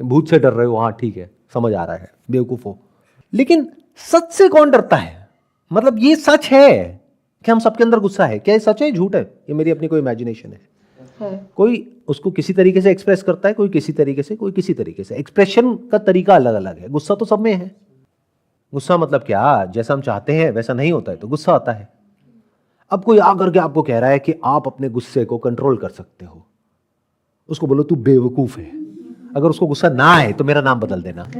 भूत से डर रहे हो, हाँ ठीक है, समझ आ रहा है, बेवकूफ हो। लेकिन सच से कौन डरता है? मतलब ये सच है कि हम सबके अंदर गुस्सा है। क्या ये सच है, झूठ है? ये मेरी अपनी कोई इमेजिनेशन है। कोई उसको किसी तरीके से एक्सप्रेस करता है, कोई किसी तरीके से, कोई किसी तरीके से। एक्सप्रेशन का तरीका अलग अलग है। गुस्सा तो सब में है। गुस्सा मतलब क्या? जैसा हम चाहते हैं वैसा नहीं होता है तो गुस्सा आता है। अब कोई आकर के आपको कह रहा है कि आप अपने गुस्से को कंट्रोल कर सकते हो, उसको बोलो तू बेवकूफ है। अगर उसको गुस्सा ना आए तो मेरा नाम बदल देना।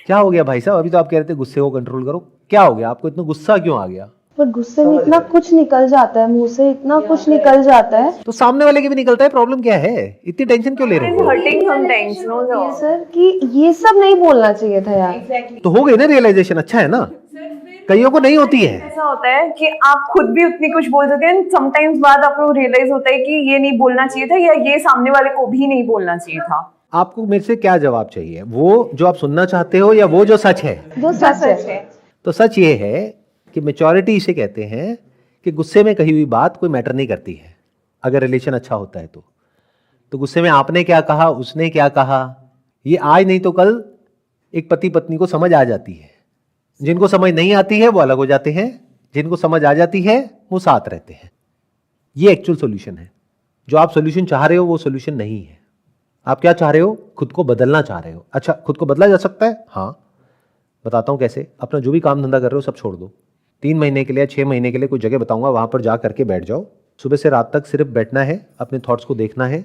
क्या हो गया भाई साहब? अभी तो आप कह रहे थे गुस्से को कंट्रोल करो, क्या हो गया? आपको इतना गुस्सा क्यों आ गया? बट गुस्से में इतना कुछ निकल जाता है, मुंह से इतना कुछ निकल जाता है तो सामने वाले के भी निकलता है, प्रॉब्लम क्या है? इतनी टेंशन क्यों ले रहे हो? हर्टिंग समटाइम्स, नो ये सर कि ये सब नहीं बोलना चाहिए था यार। तो हो गई ना रियलाइजेशन, अच्छा है ना? कईयों को नहीं होती है। ऐसा होता है कि आप खुद भी उतनी कुछ बोल देते हैं, समटाइम्स बाद आपको रियलाइज होता है कि ये नहीं बोलना चाहिए था, या ये सामने वाले को भी नहीं बोलना चाहिए था। आपको मेरे से क्या जवाब चाहिए? वो जो आप सुनना चाहते हो या वो जो सच है? जो सच है। तो सच ये है कि मैच्योरिटी इसे कहते हैं कि गुस्से में कही हुई बात कोई मैटर नहीं करती है अगर रिलेशन अच्छा होता है तो गुस्से में आपने क्या कहा, उसने क्या कहा, ये आज नहीं तो कल एक पति पत्नी को समझ आ जाती है। जिनको समझ नहीं आती है वो अलग हो जाते हैं, जिनको समझ आ जाती है वो साथ रहते हैं। ये एक्चुअल सॉल्यूशन है। जो आप सॉल्यूशन चाह रहे हो वो सॉल्यूशन नहीं है। आप क्या चाह रहे हो? खुद को बदलना चाह रहे हो। अच्छा, खुद को बदला जा सकता है? हाँ, बताता हूं कैसे। अपना जो भी काम धंधा कर रहे हो सब छोड़ दो। 3 महीने के लिए, 6 महीने के लिए कोई जगह बताऊंगा, वहां पर जा करके बैठ जाओ। सुबह से रात तक सिर्फ बैठना है, अपने थॉट्स को देखना है,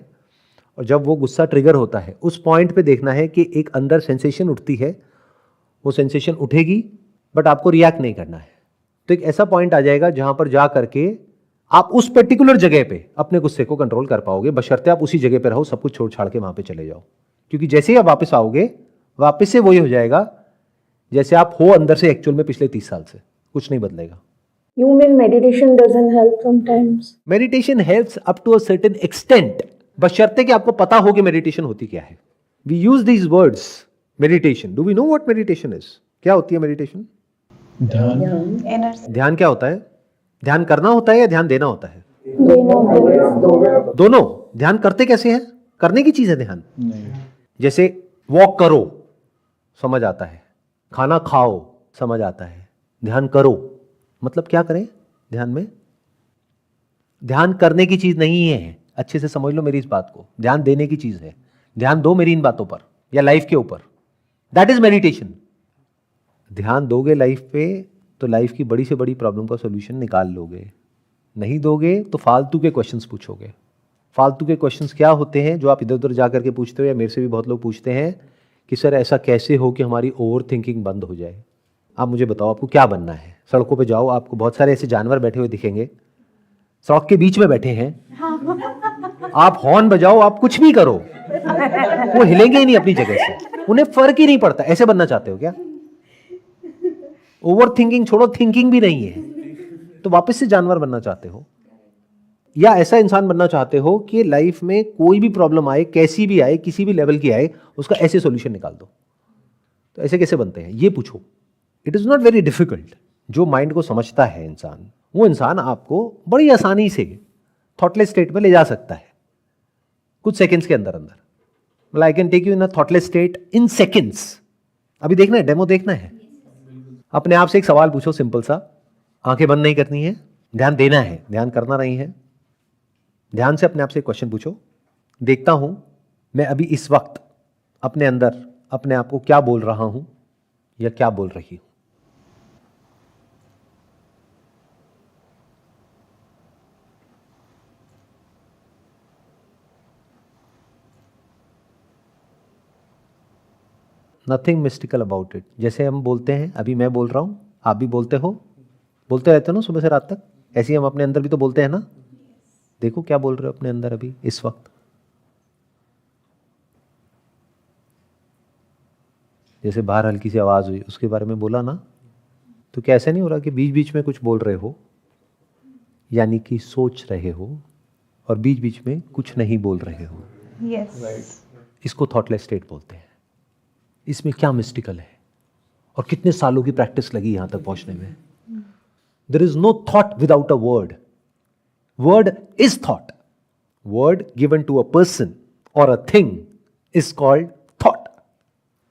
और जब वो गुस्सा ट्रिगर होता है उस पॉइंट पे देखना है कि एक अंदर सेंसेशन उठती है, वो सेंसेशन उठेगी बट आपको रिएक्ट नहीं करना है। तो एक ऐसा पॉइंट आ जाएगा जहां पर जा करके आप उस पर्टिकुलर जगह पे अपने गुस्से को कंट्रोल कर पाओगे, बशर्ते आप उसी जगह पे रहो, सब कुछ छोड़ छाड़ के वहां पे चले जाओ। क्योंकि जैसे ही आप वापस आओगे, वापस से वही हो जाएगा जैसे आप हो अंदर से एक्चुअल में पिछले 30 साल से। कुछ नहीं बदलेगा। You mean meditation doesn't help sometimes? Meditation helps up to a certain extent, बशर्ते कि आपको पता हो कि मेडिटेशन होती क्या है। We use these words, meditation. Do we know what meditation is? क्या होती है मेडिटेशन? इनर ध्यान क्या होता है? ध्यान करना होता है या ध्यान देना होता है? दोनों। ध्यान करते कैसे हैं? करने की चीज है ध्यान। जैसे वॉक करो, समझ आता है। खाना खाओ, समझ आता है। ध्यान करो मतलब क्या करें? ध्यान में ध्यान करने की चीज नहीं है, अच्छे से समझ लो मेरी इस बात को। ध्यान देने की चीज है। ध्यान दो मेरी इन बातों पर या लाइफ के ऊपर, दैट इज मेडिटेशन। ध्यान दोगे लाइफ पे तो लाइफ की बड़ी से बड़ी प्रॉब्लम का सॉल्यूशन निकाल लोगे। नहीं दोगे तो फालतू के क्वेश्चंस पूछोगे। फालतू के क्वेश्चंस क्या होते हैं जो आप इधर उधर जा करके पूछते हो, या मेरे से भी बहुत लोग पूछते हैं कि सर ऐसा कैसे हो कि हमारी ओवर थिंकिंग बंद हो जाए। आप मुझे बताओ आपको क्या बनना है? सड़कों पे जाओ, आपको बहुत सारे ऐसे जानवर बैठे हुए दिखेंगे, सड़क के बीच में बैठे हैं। आप हॉर्न बजाओ, आप कुछ भी करो, वो हिलेंगे ही नहीं अपनी जगह से, उन्हें फर्क ही नहीं पड़ता। ऐसे बनना चाहते हो क्या? ओवर थिंकिंग छोड़ो, थिंकिंग भी नहीं है तो वापस से जानवर बनना चाहते हो? या ऐसा इंसान बनना चाहते हो कि लाइफ में कोई भी प्रॉब्लम आए, कैसी भी आए, किसी भी लेवल की आए, उसका ऐसे सॉल्यूशन निकाल दो? तो ऐसे कैसे बनते हैं ये पूछो। It is not very difficult. जो माइंड को समझता है इंसान, वो इंसान आपको बड़ी आसानी से थॉटलेस स्टेट में ले जा सकता है कुछ सेकंड्स के अंदर अंदर। मतलब I can take you in a thoughtless state in seconds. अभी देखना है, डेमो देखना है। अपने आप से एक सवाल पूछो सिंपल सा, आंखें बंद नहीं करनी है, ध्यान देना है, ध्यान करना नहीं है। ध्यान से अपने आप से एक क्वेश्चन पूछो, देखता हूं मैं अभी इस वक्त अपने अंदर अपने आप को क्या बोल रहा हूं या क्या बोल रही हूं। Nothing mystical about it. जैसे हम बोलते हैं, अभी मैं बोल रहा हूं, आप भी बोलते हो, बोलते रहते हो ना सुबह से रात तक। ऐसे ही हम अपने अंदर भी तो बोलते हैं ना। देखो क्या बोल रहे हो अपने अंदर अभी इस वक्त। जैसे बाहर हल्की सी आवाज हुई, उसके बारे में बोला ना, तो क्या ऐसा नहीं हो रहा कि बीच बीच में कुछ बोल रहे हो, यानी कि सोच रहे हो, और बीच बीच में कुछ नहीं बोल रहे हो। यस इसको थॉटलेस स्टेट बोलते हैं। इसमें क्या मिस्टिकल है? और कितने सालों की प्रैक्टिस लगी यहां तक पहुंचने में। There is no thought without a word. Word is thought. Word given to a person और a thing is called thought.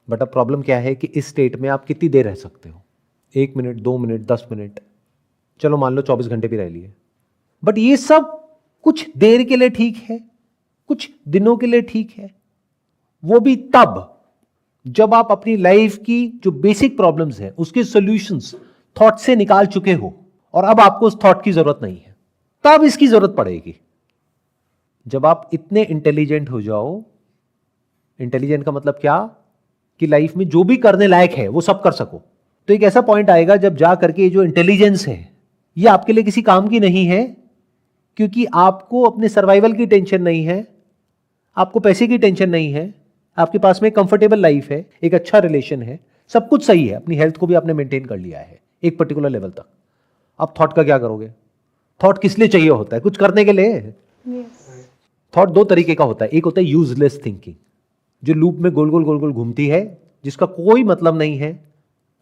But अब प्रॉब्लम क्या है कि इस स्टेट में आप कितनी देर रह सकते हो? 1 मिनट, 2 मिनट, 10 मिनट, चलो मान लो 24 घंटे भी रह लिए। बट ये सब कुछ देर के लिए ठीक है, कुछ दिनों के लिए ठीक है, वो भी तब जब आप अपनी लाइफ की जो बेसिक प्रॉब्लम्स हैं उसके सॉल्यूशंस थॉट से निकाल चुके हो, और अब आपको उस थॉट की जरूरत नहीं है, तब इसकी जरूरत पड़ेगी। जब आप इतने इंटेलिजेंट हो जाओ, इंटेलिजेंट का मतलब क्या कि लाइफ में जो भी करने लायक है वो सब कर सको, तो एक ऐसा पॉइंट आएगा जब जा करके जो इंटेलिजेंस है ये आपके लिए किसी काम की नहीं है, क्योंकि आपको अपने सर्वाइवल की टेंशन नहीं है, आपको पैसे की टेंशन नहीं है, आपके पास में एक कंफर्टेबल लाइफ है, एक अच्छा रिलेशन है, सब कुछ सही है, अपनी हेल्थ को भी आपने मेंटेन कर लिया है एक पर्टिकुलर लेवल तक। अब थॉट का क्या करोगे? थॉट किस लिए चाहिए होता है? कुछ करने के लिए। यस थॉट दो तरीके का होता है। एक होता है यूजलेस थिंकिंग, जो लूप में गोल गोल गोल गोल घूमती है, जिसका कोई मतलब नहीं है,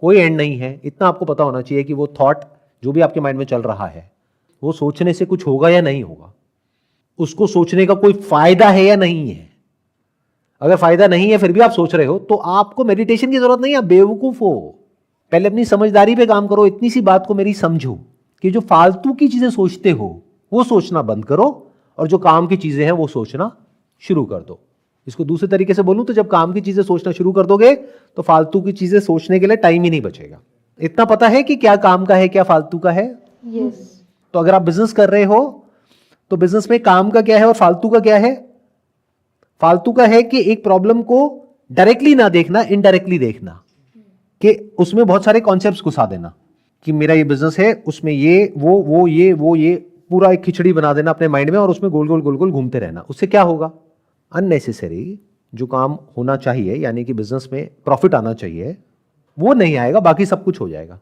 कोई एंड नहीं है। इतना आपको पता होना चाहिए कि वो थॉट जो भी आपके माइंड में चल रहा है वो सोचने से कुछ होगा या नहीं होगा, उसको सोचने का कोई फायदा है या नहीं है। अगर फायदा नहीं है फिर भी आप सोच रहे हो तो आपको मेडिटेशन की जरूरत नहीं है, आप बेवकूफ हो। पहले अपनी समझदारी पे काम करो। इतनी सी बात को मेरी समझो कि जो फालतू की चीजें सोचते हो वो सोचना बंद करो, और जो काम की चीजें हैं वो सोचना शुरू कर दो। इसको दूसरे तरीके से बोलूं तो जब काम की चीजें सोचना शुरू कर दोगे तो फालतू की चीजें सोचने के लिए टाइम ही नहीं बचेगा। इतना पता है कि क्या काम का है क्या फालतू का है? यस तो अगर आप बिजनेस कर रहे हो तो बिजनेस में काम का क्या है और फालतू का क्या है? फालतू का है कि एक प्रॉब्लम को डायरेक्टली ना देखना, इनडायरेक्टली देखना, कि उसमें बहुत सारे कॉन्सेप्ट्स घुसा देना कि मेरा ये बिजनेस है, उसमें ये वो ये पूरा एक खिचड़ी बना देना अपने माइंड में, और उसमें गोल गोल गोल गोल घूमते रहना। उससे क्या होगा? अननेसेसरी जो काम होना चाहिए, यानी कि बिजनेस में प्रॉफिट आना चाहिए, वो नहीं आएगा, बाकी सब कुछ हो जाएगा।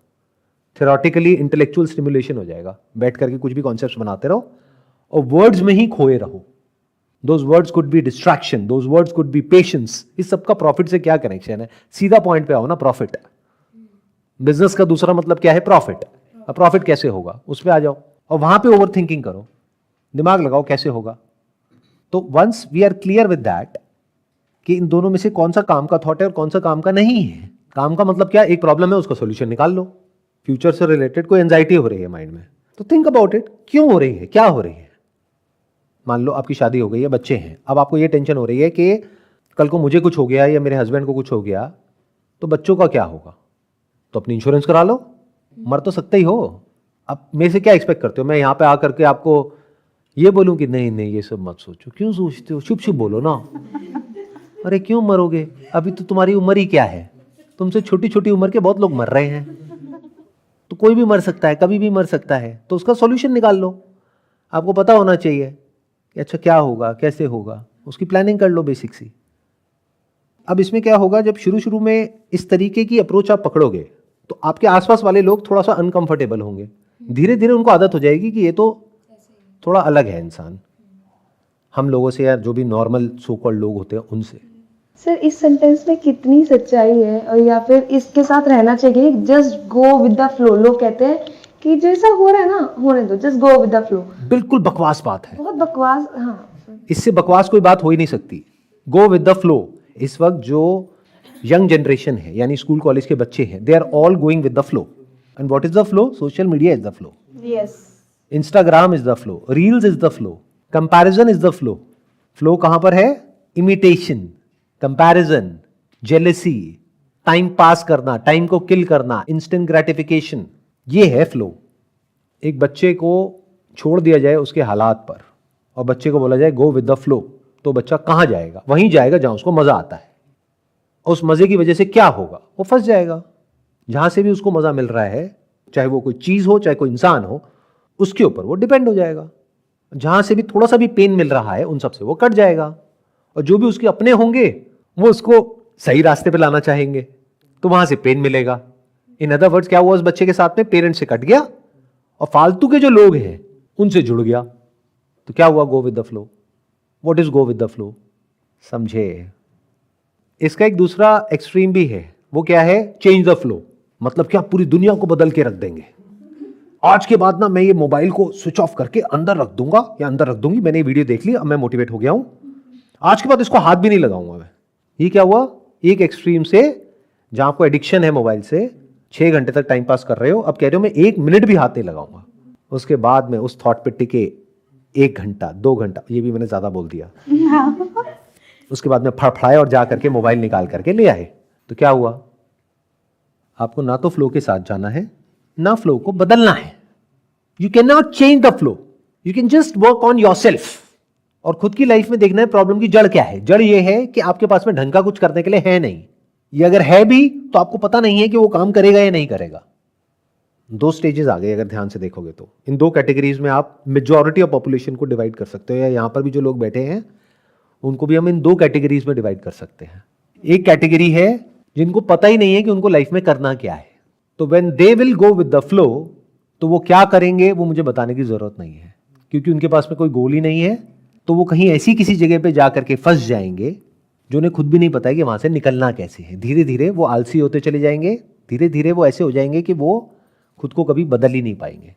थ्योरेटिकली इंटेलेक्चुअल स्टिमुलेशन हो जाएगा, बैठ करके कुछ भी कॉन्सेप्ट्स बनाते रहो और वर्ड्स में ही खोए रहो। Those words could be distraction, those words could be patience। इस सबका प्रॉफिट से क्या कनेक्शन है? सीधा पॉइंट पे आओ ना, प्रॉफिट। बिजनेस का दूसरा मतलब क्या है? प्रॉफिट। अब प्रॉफिट कैसे होगा, उस पर आ जाओ और वहां पे ओवर थिंकिंग करो, दिमाग लगाओ कैसे होगा। तो once we are clear with that कि इन दोनों में से कौन सा काम का थॉट है और कौन सा काम का नहीं है। काम का मतलब क्या? एक प्रॉब्लम है, उसका सॉल्यूशन निकाल लो। फ्यूचर से रिलेटेड कोई एंजाइटी हो रही है माइंड में, तो थिंक अबाउट इट, क्यों हो रही है, क्या हो रही है। मान लो आपकी शादी हो गई है, बच्चे हैं, अब आपको ये टेंशन हो रही है कि कल को मुझे कुछ हो गया या मेरे हस्बैंड को कुछ हो गया तो बच्चों का क्या होगा। तो अपनी इंश्योरेंस करा लो, मर तो सकते ही हो। अब मेरे से क्या एक्सपेक्ट करते हो, मैं यहाँ पे आकर के आपको ये बोलूं कि नहीं नहीं ये सब मत सोचो, क्यों सोचते हो, चुप चुप बोलो ना। अरे क्यों मरोगे, अभी तो तुम्हारी उम्र ही क्या है, तुमसे छोटी छोटी उम्र के बहुत लोग मर रहे हैं। तो कोई भी मर सकता है, कभी भी मर सकता है, तो उसका सॉल्यूशन निकाल लो। आपको पता होना चाहिए कि अच्छा क्या होगा, कैसे होगा, उसकी प्लानिंग कर लो बेसिक सी। अब इसमें क्या होगा, जब शुरू शुरू में इस तरीके की अप्रोच आप पकड़ोगे तो आपके आसपास वाले लोग थोड़ा सा अनकंफर्टेबल होंगे, धीरे धीरे उनको आदत हो जाएगी कि ये तो थोड़ा अलग है इंसान हम लोगों से, या जो भी नॉर्मल सो कॉल्ड लोग होते हैं उनसे। सर इस सेंटेंस में कितनी सच्चाई है, और या फिर इसके साथ रहना चाहिए just go with the flow. लोग कहते हैं कि जैसा हो रहा है ना होने दो, just go with the flow. बिल्कुल बकवास बात है, बहुत बकवास। हाँ इससे बकवास कोई बात हो ही नहीं सकती। गो विद द फ्लो, इस वक्त जो यंग जनरेशन है यानी स्कूल कॉलेज के बच्चे हैं, they are all going with the flow. And what is the flow? Social media is the flow, yes, Instagram is the flow, reels is the flow, comparison is the flow. Flow कहां पर है? Imitation, comparison, jealousy, time pass करना, time को किल करना, instant gratification, ये है flow. एक बच्चे को छोड़ दिया जाए उसके हालात पर और बच्चे को बोला जाए गो विद द फ्लो, तो बच्चा कहां जाएगा? वहीं जाएगा जहां उसको मजा आता है। और उस मजे की वजह से क्या होगा? वो फंस जाएगा। जहां से भी उसको मजा मिल रहा है, चाहे वो कोई चीज हो चाहे कोई इंसान हो, उसके ऊपर वो डिपेंड हो जाएगा। जहां से भी थोड़ा सा भी पेन मिल रहा है उन सबसे वो कट जाएगा, और जो भी उसके अपने होंगे वो उसको सही रास्ते पे लाना चाहेंगे, तो वहां से पेन मिलेगा। इन अदर वर्ड्स क्या हुआ उस बच्चे के साथ में? पेरेंट्स से कट गया और फालतू के जो लोग हैं उनसे जुड़ गया। तो क्या हुआ? Go with the flow. What is go with the flow? समझे? इसका एक दूसरा एक्सट्रीम भी है, वो क्या है? Change the flow. मतलब क्या? पूरी दुनिया को बदल के रख देंगे। आज के बाद ना मैं ये मोबाइल को स्विच ऑफ करके अंदर रख दूंगा या अंदर रख दूंगी, मैंने ये वीडियो देख ली, अब मैं मोटिवेट हो गया हूं, आज के बाद इसको हाथ भी नहीं लगाऊंगा मैं। ये क्या हुआ? एक एक्सट्रीम से जहां आपको एडिक्शन है मोबाइल से, 6 घंटे तक टाइम पास कर रहे हो, अब कह रहे हो मैं 1 मिनट भी हाथ नहीं लगाऊंगा। उसके बाद में उस थॉट पे टिके 1 घंटा 2 घंटा, ये भी मैंने ज्यादा बोल दिया। उसके बाद में फड़फड़ाए और जा करके मोबाइल निकाल करके ले आए, तो क्या हुआ? आपको ना तो फ्लो के साथ जाना है ना फ्लो को बदलना है। You can not change the flow, you can just work on yourself. और खुद की लाइफ में देखना है प्रॉब्लम की जड़ क्या है। जड़ ये है कि आपके पास में ढंग का कुछ करने के लिए है नहीं, ये अगर है भी तो आपको पता नहीं है कि वो काम करेगा या नहीं करेगा। 2 स्टेजेस आ गए अगर ध्यान से देखोगे तो। इन 2 कैटेगरीज में आप मेजॉरिटी ऑफ पॉपुलेशन को डिवाइड कर सकते हो, या यहां पर भी जो लोग बैठे हैं उनको भी हम इन 2 कैटेगरीज में डिवाइड कर सकते हैं। एक कैटेगरी है जिनको पता ही नहीं है कि उनको लाइफ में करना क्या है, तो when they will go with the flow, तो वो क्या करेंगे वो मुझे बताने की जरूरत नहीं है, क्योंकि उनके पास में कोई गोल ही नहीं है। तो वो कहीं ऐसी किसी जगह पे जा करके फंस जाएंगे जो उन्हें खुद भी नहीं पता है कि वहां से निकलना कैसे है। धीरे धीरे वो आलसी होते चले जाएंगे, धीरे धीरे वो ऐसे हो जाएंगे कि वो खुद को कभी बदल ही नहीं पाएंगे।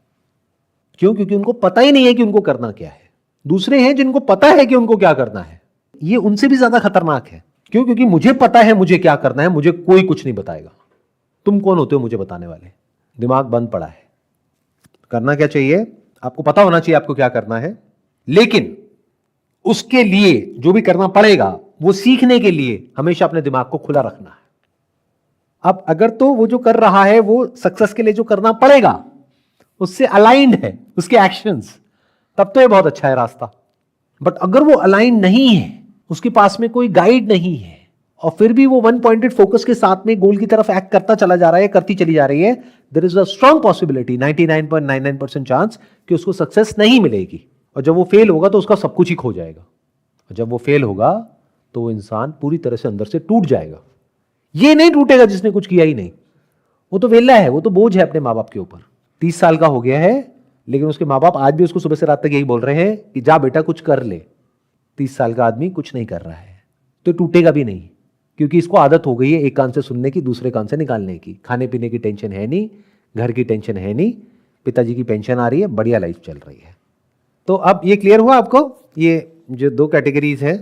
क्यों? क्योंकि उनको पता ही नहीं है कि उनको करना क्या है। दूसरे हैं जिनको पता है कि उनको क्या करना है, ये उनसे भी ज्यादा खतरनाक है। क्यों? क्योंकि मुझे पता है मुझे क्या करना है, मुझे कोई कुछ नहीं बताएगा। तुम कौन होते हो मुझे बताने वाले? दिमाग बंद पड़ा है। करना क्या चाहिए? आपको पता होना चाहिए आपको क्या करना है, लेकिन उसके लिए जो भी करना पड़ेगा वो सीखने के लिए हमेशा अपने दिमाग को खुला रखना है। अब अगर तो वो जो कर रहा है वो सक्सेस के लिए जो करना पड़ेगा उससे अलाइंड है उसके एक्शंस, तब तो ये बहुत अच्छा है रास्ता। बट अगर वो अलाइंड नहीं है, उसके पास में कोई गाइड नहीं है, और फिर भी वो 1 पॉइंटेड फोकस के साथ में गोल की तरफ एक्ट करता चला जा रहा है, करती चली जा रही है, there is a strong possibility, 99.99% chance कि उसको सक्सेस नहीं मिलेगी। और जब वो फेल होगा तो उसका सब कुछ ही खो जाएगा। और जब वो फेल होगा तो वो इंसान पूरी तरह से अंदर से टूट जाएगा। ये नहीं टूटेगा जिसने कुछ किया ही नहीं, वो तो वेला है, वो तो बोझ है अपने माँ बाप के ऊपर। 30 साल का हो गया है, लेकिन उसके माँ बाप आज भी उसको सुबह से रात तक यही बोल रहे हैं कि जा बेटा कुछ कर ले। 30 साल का आदमी कुछ नहीं कर रहा है, तो टूटेगा भी नहीं, क्योंकि इसको आदत हो गई है एक कान से सुनने की, दूसरे कान से निकालने की। खाने पीने की टेंशन है नहीं, घर की टेंशन है नहीं, पिताजी की पेंशन आ रही है, बढ़िया लाइफ चल रही है। तो अब ये क्लियर हुआ आपको, ये जो दो कैटेगरीज हैं?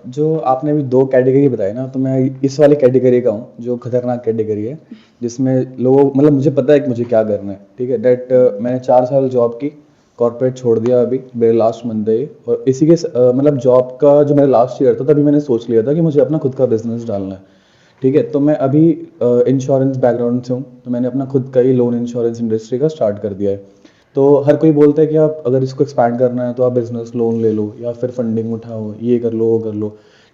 जो आपने अभी दो कैटेगरी बताई ना, तो मैं इस वाली कैटेगरी का हूँ जो खतरनाक कैटेगरी है, जिसमें लोगों मतलब मुझे पता है कि मुझे क्या करना है, ठीक है। मैंने 4 साल जॉब की, कॉर्पोरेट छोड़ दिया अभी, मेरे लास्ट मंथ है ये। और इसी के मतलब जॉब का जो मेरा लास्ट ईयर था, तभी मैंने सोच लिया था कि मुझे अपना खुद का बिजनेस डालना है, ठीक है। तो मैं अभी इंश्योरेंस बैकग्राउंड से हूँ, तो मैंने अपना खुद का ही लोन इंश्योरेंस इंडस्ट्री का स्टार्ट कर दिया है। तो हर कोई बोलता है कि आप अगर इसको एक्सपैंड करना है तो आप बिजनेस लोन ले लो या फिर फंडिंग उठाओ, ये कर लो वो कर लो,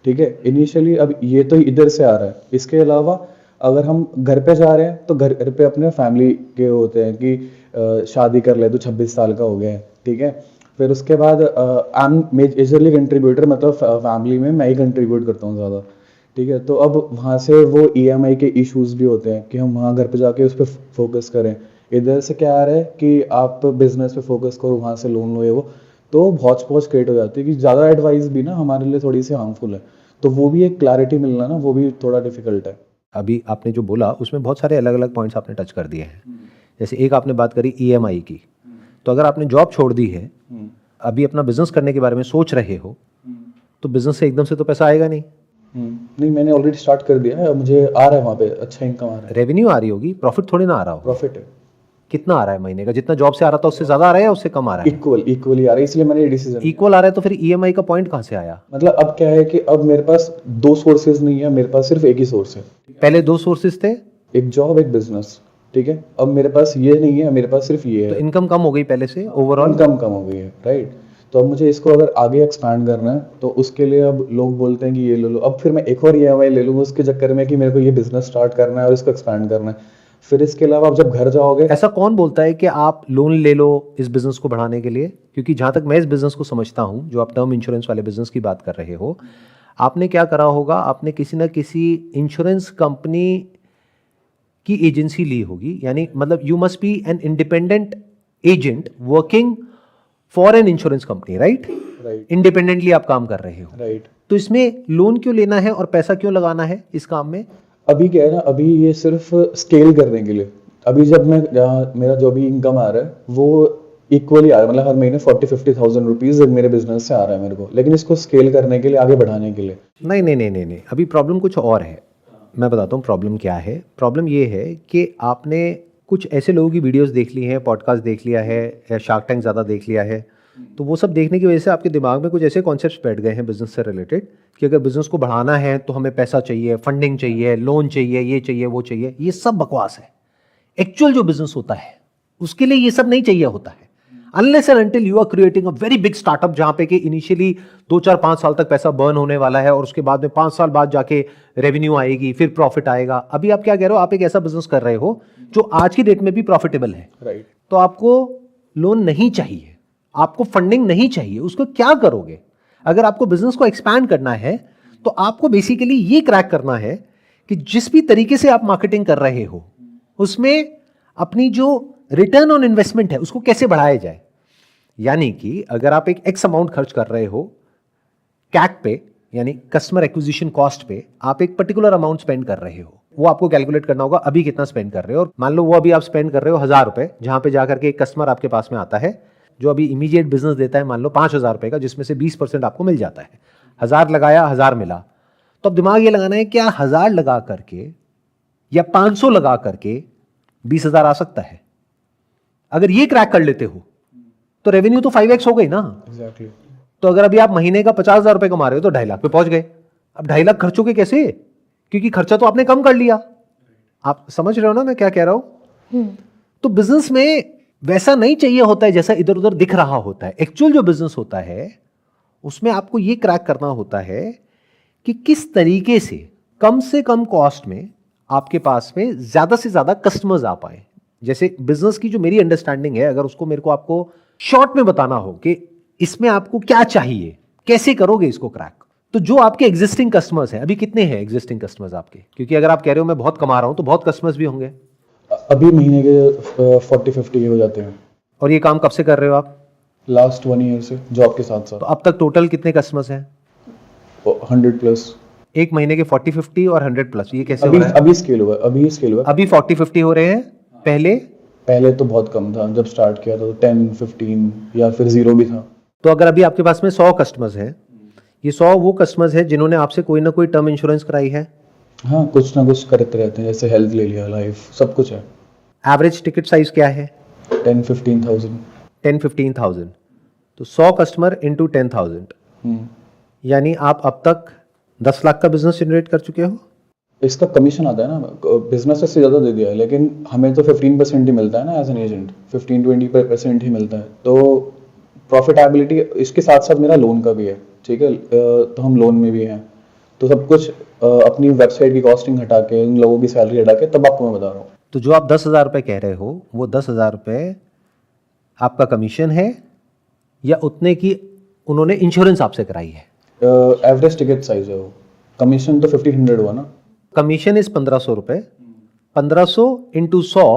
ठीक है। इनिशियली अब ये तो इधर से आ रहा है। इसके अलावा अगर हम घर पे जा रहे हैं तो घर पे अपने फैमिली के होते हैं कि शादी कर ले तो 26 साल का हो गया है, ठीक है। फिर उसके बाद आई एम मेजरली कंट्रीब्यूटर, मतलब फैमिली में मैं ही कंट्रीब्यूट करता हूँ ज़्यादा, ठीक है। तो अब वहाँ से वो EMI के इश्यूज भी होते हैं कि हम वहाँ घर पे जाके उस पर फोकस करें। इधर से क्या आ रहा है कि आप बिजनेस पे फोकस करो, वहाँ से लोन लो, ये वो, तो हौच पौच क्रिएट हो जाती है कि ज़्यादा एडवाइस भी ना हमारे लिए थोड़ी सी हार्मफुल है। तो वो भी एक क्लैरिटी मिलना ना, वो भी थोड़ा डिफिकल्ट है। अभी आपने जो बोला उसमें बहुत सारे अलग अलग पॉइंट्स आपने टच कर दिए हैं। जैसे एक आपने बात करी EMI की, तो अगर आपने जॉब छोड़ दी है, अभी अपना बिजनेस करने के बारे में सोच रहे हो, तो बिजनेस से एकदम से तो पैसा आएगा नहीं। नहीं, मैंने ऑलरेडी स्टार्ट कर दिया है, मुझे आ रहा है वहाँ पे अच्छा इनकम आ रहा है, रेवेन्यू आ रही होगी, प्रॉफिट थोड़ी ना आ रहा हो। प्रॉफिट है, कितना आ रहा है महीने का? जितना जॉब से आ रहा था उससे ज्यादा आ रहा है या उससे कम आ रहा है? इक्वली आ रहा है, इसलिए मैंने ये डिसीजन। इक्वल आ रहा है तो फिर EMI का पॉइंट कहाँ से आया? मतलब अब क्या है कि अब मेरे पास 2 सोर्सेज नहीं है, मेरे पास सिर्फ एक ही सोर्स है। पहले 2 सोर्सेज थे, एक जॉब एक बिजनेस, ठीक है। अब मेरे पास ये नहीं है, मेरे पास सिर्फ ये तो है, इनकम कम हो गई पहले से ओवरऑल। इनकम कम हो गई है, राइट। तो अब मुझे इसको अगर आगे एक्सपैंड करना है तो उसके लिए अब लोग बोलते हैं कि ये ले लो, अब फिर मैं एक और EMI ले लूँगा उसके चक्कर में कि मेरे को ये बिजनेस स्टार्ट करना है और इसको एक्सपैंड करना है। फिर इसके अलावा आप जब घर जाओगे, ऐसा कौन बोलता है कि आप लोन ले लो इस बिजनेस को बढ़ाने के लिए? क्योंकि जहां तक मैं इस बिजनेस को समझता हूं, जो आप टर्म इंश्योरेंस वाले बिजनेस की बात कर रहे हो, आपने क्या करा होगा, आपने किसी ना किसी इंश्योरेंस कंपनी की एजेंसी ली होगी, यानी मतलब you must be an independent agent working for an insurance company, right? Independently आप काम कर रहे हो, राइट। तो इसमें लोन क्यों लेना है और पैसा क्यों लगाना है इस काम में? अभी क्या है ना, अभी ये सिर्फ स्केल करने के लिए, अभी जब मैं मेरा जो भी इनकम आ रहा है वो इक्वली आ रहा है, मतलब हर महीने 40-50,000 रुपीज मेरे बिजनेस से आ रहा है मेरे को, लेकिन इसको स्केल करने के लिए, आगे बढ़ाने के लिए। नहीं नहीं नहीं नहीं नहीं, अभी प्रॉब्लम कुछ और है। मैं बताता हूँ प्रॉब्लम क्या है। प्रॉब्लम ये है कि आपने कुछ ऐसे लोगों की वीडियोस देख ली हैं, पॉडकास्ट देख लिया है, या शार्क टैंक ज़्यादा देख लिया है, तो वो सब देखने की वजह से आपके दिमाग में कुछ ऐसे कॉन्सेप्ट्स बैठ गए हैं बिजनेस से रिलेटेड कि अगर बिजनेस को बढ़ाना है तो हमें पैसा चाहिए, फंडिंग चाहिए, लोन चाहिए, ये चाहिए वो चाहिए। ये सब बकवास है। एक्चुअल जो बिजनेस होता है उसके लिए ये सब नहीं चाहिए होता है, unless and until you are creating a very big startup, जहां पे कि इनिशियली 2-4-5 साल तक पैसा बर्न होने वाला है और उसके बाद में 5 साल बाद जाके रेवेन्यू आएगी, फिर प्रॉफिट आएगा। अभी आप क्या कह रहे हो, आप एक ऐसा बिजनेस कर रहे हो जो आज की डेट में भी प्रॉफिटेबल है, राइट। तो आपको लोन नहीं चाहिए, आपको फंडिंग नहीं चाहिए। उसको क्या करोगे? अगर आपको बिजनेस को एक्सपैंड करना है तो आपको बेसिकली ये क्रैक करना है कि जिस भी तरीके से आप मार्केटिंग कर रहे हो उसमें अपनी जो रिटर्न ऑन इन्वेस्टमेंट है उसको कैसे बढ़ाया जाए। यानी कि अगर आप एक एक्स अमाउंट खर्च कर रहे हो कैक पे, यानी कस्टमर एक्विजिशन कॉस्ट पे, आप एक पर्टिकुलर अमाउंट स्पेंड कर रहे हो, वो आपको कैलकुलेट करना होगा अभी कितना स्पेंड कर रहे हो। और मान लो वो अभी आप स्पेंड कर रहे हो 1000 रुपए, जहां पे जाकर के एक कस्टमर आपके पास में आता है जो अभी इमीडिएट बिजनेस देता है मान लो 5000 रुपए का, जिसमें से 20% आपको मिल जाता है। 1000 लगाया, 1000 मिला, तो अब दिमाग ये लगाना है क्या 1000 लगा करके या 500 लगा करके 20,000 आ सकता है। अगर ये क्रैक कर लेते हो तो रेवेन्यू तो 5x हो गई ना। एग्जैक्टली। तो अगर अभी आप महीने का 50,000 रुपए कमा रहे हो तो 2.5 लाख पे पहुंच गए। अब 2.5 लाख खर्चोगे कैसे? क्योंकि खर्चा तो आपने कम कर लिया। आप समझ रहे हो ना मैं क्या कह रहा हूं? तो बिजनेस में वैसा नहीं चाहिए होता है जैसा इधर उधर दिख रहा होता है। एक्चुअल जो बिजनेस होता है उसमें आपको यह क्रैक करना होता है कि किस तरीके से कम कॉस्ट में आपके पास में ज्यादा से ज्यादा कस्टमर्स आ पाए। जैसे बिजनेस की जो मेरी अंडरस्टैंडिंग है, अगर उसको मेरे को आपको शॉर्ट में बताना हो कि इसमें आपको क्या चाहिए, कैसे करोगे इसको क्रैक, तो जो आपके एग्जिस्टिंग कस्टमर्स हैं, अभी कितने हैं एग्जिस्टिंग कस्टमर्स आपके? क्योंकि अगर आप कह रहे हो मैं बहुत कमा रहा हूं तो बहुत कस्टमर्स भी होंगे। अभी महीने के 40-50 हो जाते हैं। और ये काम कब से कर रहे हो आप? लास्ट 1 ईयर से जॉब के साथ साथ। तो अब तक टोटल कितने कस्टमर्स हैं? 100+। एक महीने के 40-50 और 100+, ये कैसे हो अभी रहा है? अभी स्केल हुआ अभी 40-50 हो रहे हैं, पहले? पहले तो बहुत कम था, जब स्टार्ट किया तो 10-15 या फिर 0 भी था। तो अगर अभी आपके पास में 100 कस्टमर्स हैं, ये 100 वो कस्टमर्स हैं जिन्होंने आपसे कोई ना कोई टर्म इंश्योरेंस कराई है। हाँ, कुछ ना कुछ करते रहते हैं, जैसे हेल्थ ले लिया, लाइफ, सब कुछ है। एवरेज टिकट साइज क्या है? 10-15,000। 10-15,000। तो 100 कस्टमर इंटू 10,000, यानी आप अब तक 10 लाख का बिजनेस जनरेट कर चुके हो। इसका कमीशन आता है ना, बिजनेस से ज़्यादा दे दिया है, लेकिन हमें तो 15% ही मिलता है ना एज एन एजेंट, 15-20% ही मिलता है। तो प्रॉफिटेबिलिटी इसके साथ साथ मेरा लोन का भी है, ठीक है, तो हम लोन में भी हैं। तो सब कुछ अपनी वेबसाइट की कॉस्टिंग हटा के, उन लोगों की सैलरी हटा के, तब आपको मैं बता रहा हूँ। तो जो आप 10,000 रुपये कह रहे हो, वो 10,000 रुपये आपका कमीशन है या उतने की उन्होंने इंश्योरेंस आपसे कराई है? एवरेज टिकट साइज है वो, कमीशन तो 1500 हुआ ना। कमीशन इस 1,500 रुपये, 1,500 इंटू 100,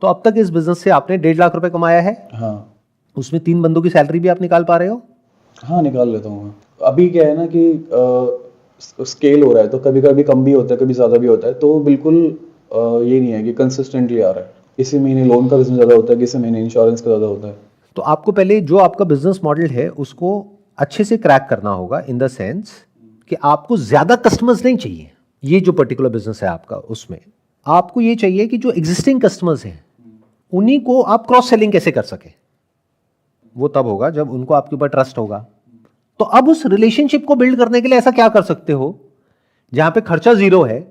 तो अब तक इस बिजनेस से आपने 1.5 लाख रुपए कमाया है। हाँ उसमें 3 बंदों की सैलरी भी आप निकाल पा रहे हो। हाँ, निकाल लेता हूँ मैं। अभी क्या है ना कि स्केल हो रहा है, तो कभी कभी कम भी होता है, कभी ज़्यादा भी होता है, तो बिल्कुल ये नहीं है कि कंसिस्टेंटली आ रहा है। किसी महीने लोन का बिजनेस ज़्यादा होता है, किसी महीने इंश्योरेंस का ज़्यादा होता है। तो आपको पहले जो आपका बिजनेस मॉडल है उसको अच्छे से क्रैक करना होगा, इन द सेंस कि आपको ज्यादा कस्टमर्स नहीं चाहिए। ये जो पर्टिकुलर बिजनेस है आपका, उसमें आपको ये चाहिए कि जो एग्जिस्टिंग कस्टमर्स हैं उन्हीं को आप क्रॉस सेलिंग कैसे कर सके। वो तब होगा जब उनको आपके ऊपर ट्रस्ट होगा। तो अब उस रिलेशनशिप को बिल्ड करने के लिए ऐसा क्या कर सकते हो जहां पे खर्चा जीरो है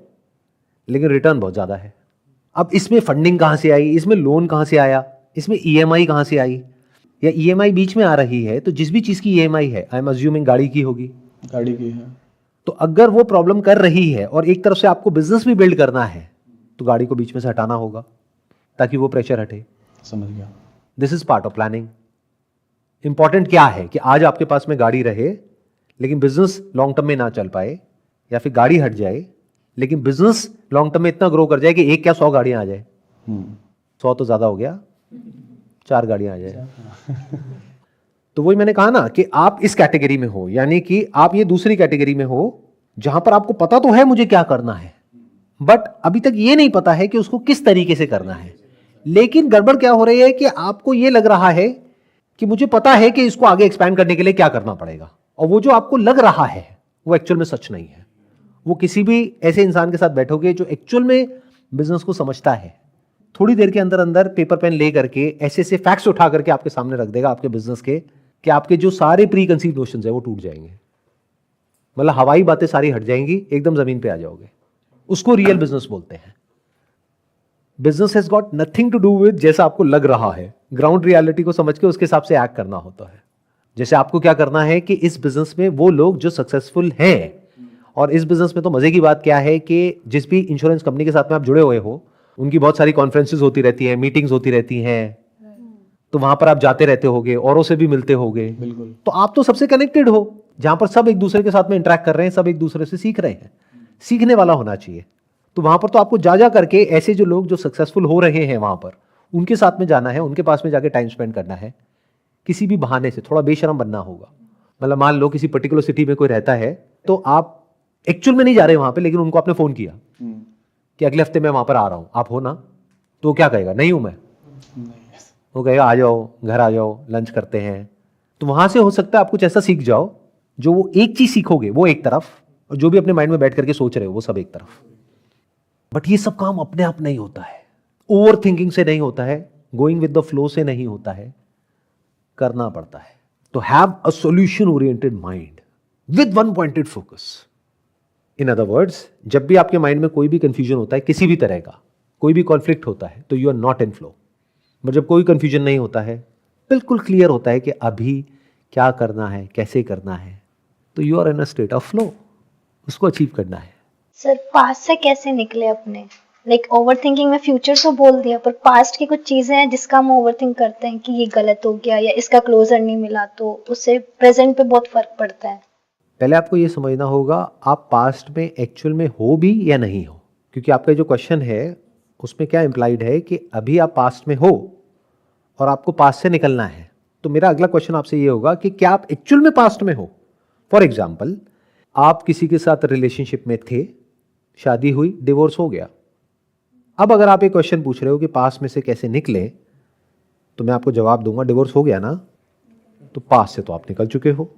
लेकिन रिटर्न बहुत ज्यादा है। अब इसमें फंडिंग कहां से आई, इसमें लोन कहां से आया, इसमें ईएमआई कहां से आई, या ईएमआई बीच में आ रही है, तो जिस भी चीज की ईएमआई है, आई एम अज्यूमिंग गाड़ी की होगी। गाड़ी की है। तो अगर वो प्रॉब्लम कर रही है और एक तरफ से आपको बिजनेस भी बिल्ड करना है, तो गाड़ी को बीच में से हटाना होगा ताकि वो प्रेशर हटे। समझ गया। This is part of planning. Important क्या है कि आज आपके पास में गाड़ी रहे लेकिन बिजनेस लॉन्ग टर्म में ना चल पाए, या फिर गाड़ी हट जाए लेकिन बिजनेस लॉन्ग टर्म में इतना ग्रो कर जाए कि एक क्या 100 गाड़ियां आ जाए। 100 तो ज्यादा हो गया, 4 गाड़ियां आ जाए। तो वही मैंने कहा ना कि आप इस कैटेगरी में हो, यानी कि आप ये दूसरी कैटेगरी में हो जहां पर आपको पता तो है मुझे क्या करना है, बट अभी तक ये नहीं पता है कि उसको किस तरीके से करना है। लेकिन गड़बड़ क्या हो रही है कि आपको ये लग रहा है कि मुझे पता है कि इसको आगे एक्सपैंड करने के लिए क्या करना पड़ेगा, और वो जो आपको लग रहा है वो एक्चुअल में सच नहीं है। वो किसी भी ऐसे इंसान के साथ बैठोगे जो एक्चुअल में बिजनेस को समझता है, थोड़ी देर के अंदर अंदर पेपर पेन ले करके ऐसे ऐसे फैक्ट्स उठा करके आपके सामने रख देगा आपके बिजनेस के, कि आपके जो सारे प्री कंसीव नोशंस है वो टूट जाएंगे। मतलब हवाई बातें सारी हट जाएंगी, एकदम जमीन पे आ जाओगे। उसको रियल बिजनेस बोलते हैं। Business has got nothing to do with जैसा आपको लग रहा है, ग्राउंड रियलिटी को समझ के उसके हिसाब से एक्ट करना होता है। जैसे आपको क्या करना है कि इस बिजनेस में वो लोग जो सक्सेसफुल हैं, और इस बिजनेस में तो मजे की बात क्या है कि जिस भी इंश्योरेंस कंपनी के साथ में आप जुड़े हुए हो, उनकी बहुत सारी कॉन्फ्रेंसेस होती रहती हैं, मीटिंग्स होती रहती हैं, तो वहां पर आप जाते रहते होगे, औरों से भी मिलते होगे। बिल्कुल। तो आप तो सबसे कनेक्टेड हो, जहां पर सब एक दूसरे के साथ में इंटरेक्ट कर रहे हैं, सब एक दूसरे से सीख रहे हैं। सीखने वाला होना चाहिए। तो वहां पर तो आपको जा करके ऐसे जो लोग जो सक्सेसफुल हो रहे हैं वहां पर, उनके साथ में जाना है, उनके पास में जाके टाइम स्पेंड करना है। किसी भी बहाने से थोड़ा बेशरम बनना होगा। मतलब मान लो किसी पर्टिकुलर सिटी में कोई रहता है, तो आप एक्चुअल में नहीं जा रहे वहां पे, लेकिन उनको आपने फोन किया कि अगले हफ्ते मैं वहां पर आ रहा हूं, आप हो ना? तो क्या कहेगा? नहीं हूं मैं। वो कहेगा आ जाओ, घर आ जाओ, लंच करते हैं। तो वहां से हो सकता है आप कुछ ऐसा सीख जाओ, जो वो एक चीज सीखोगे वो एक तरफ, और जो भी अपने माइंड में बैठ करके सोच रहे हो वो सब एक तरफ। बट ये सब काम अपने आप नहीं होता है, ओवर थिंकिंग से नहीं होता है, गोइंग विद द फ्लो से नहीं होता है, करना पड़ता है। तो have a solution oriented mind with one pointed focus. In other words, जब भी आपके माइंड में कोई भी कंफ्यूजन होता है, किसी भी तरह का कोई भी कॉन्फ्लिक्ट होता है, तो you are not in flow. But जब कोई कंफ्यूजन नहीं होता है, बिल्कुल क्लियर होता है कि अभी क्या करना है, कैसे करना है, तो you are in a state of flow. उसको अचीव करना है। सर पास्ट से कैसे निकले अपने? लाइक ओवर थिंकिंग में फ्यूचर तो बोल दिया, पर पास्ट की कुछ चीजें हैं जिसका हम ओवर थिंक करते हैं कि ये गलत हो गया या इसका क्लोजर नहीं मिला, तो उससे प्रेजेंट पे बहुत फर्क पड़ता है। पहले आपको ये समझना होगा आप पास्ट में एक्चुअल में हो भी या नहीं हो, क्योंकि आपका जो क्वेश्चन है उसमें क्या इंप्लाइड है कि अभी आप पास्ट में हो और आपको पास्ट से निकलना है। तो मेरा अगला क्वेश्चन आपसे ये होगा कि क्या आप एक्चुअल में पास्ट में हो? फॉर एग्जाम्पल, आप किसी के साथ रिलेशनशिप में थे, शादी हुई, डिवोर्स हो गया। अब अगर आप एक क्वेश्चन पूछ रहे हो कि पास्ट में से कैसे निकले, तो मैं आपको जवाब दूंगा, डिवोर्स हो गया ना, तो पास्ट से तो आप निकल चुके हो।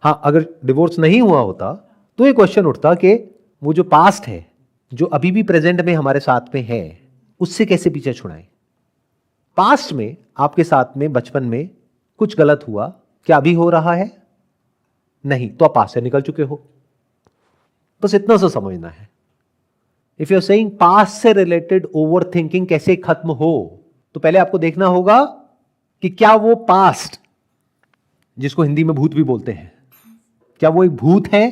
हाँ, अगर डिवोर्स नहीं हुआ होता तो ये क्वेश्चन उठता कि वो जो पास्ट है, जो अभी भी प्रेजेंट में हमारे साथ में है, उससे कैसे पीछे छुड़ाएं। पास्ट में आपके साथ में बचपन में कुछ गलत हुआ, क्या अभी हो रहा है? नहीं, तो आप पास्ट से निकल चुके हो। बस इतना सा समझना है। If you are saying past से रिलेटेड ओवर थिंकिंग कैसे खत्म हो, तो पहले आपको देखना होगा कि क्या वो पास्ट, जिसको हिंदी में भूत भी बोलते हैं, क्या वो एक भूत है?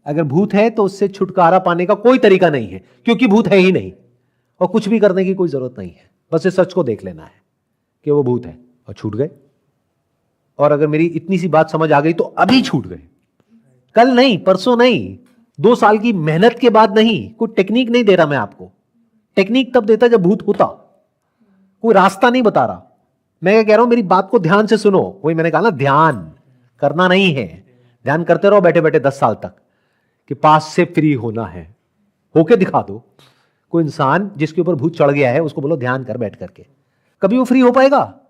अगर भूत है तो उससे छुटकारा पाने का कोई तरीका नहीं है, क्योंकि भूत है ही नहीं और कुछ भी करने की कोई जरूरत नहीं है। बस इस सच को देख लेना है कि वो भूत है और छूट गए। और अगर मेरी इतनी सी बात समझ आ गई तो अभी छूट गए, कल नहीं, परसों नहीं, 2 साल की मेहनत के बाद नहीं। कोई टेक्निक नहीं दे रहा मैं आपको, टेक्निक तब देता जब भूत होता, कोई रास्ता नहीं बता रहा। मैं क्या कह रहा हूं, मेरी बात को ध्यान से सुनो। वही मैंने कहा ना, ध्यान करना नहीं है, ध्यान करते रहो बैठे बैठे 10 साल तक कि पास से फ्री होना है। होके दिखा दो। कोई इंसान जिसके ऊपर भूत चढ़ गया है, उसको बोलो ध्यान कर बैठ करके, कभी वो फ्री हो पाएगा?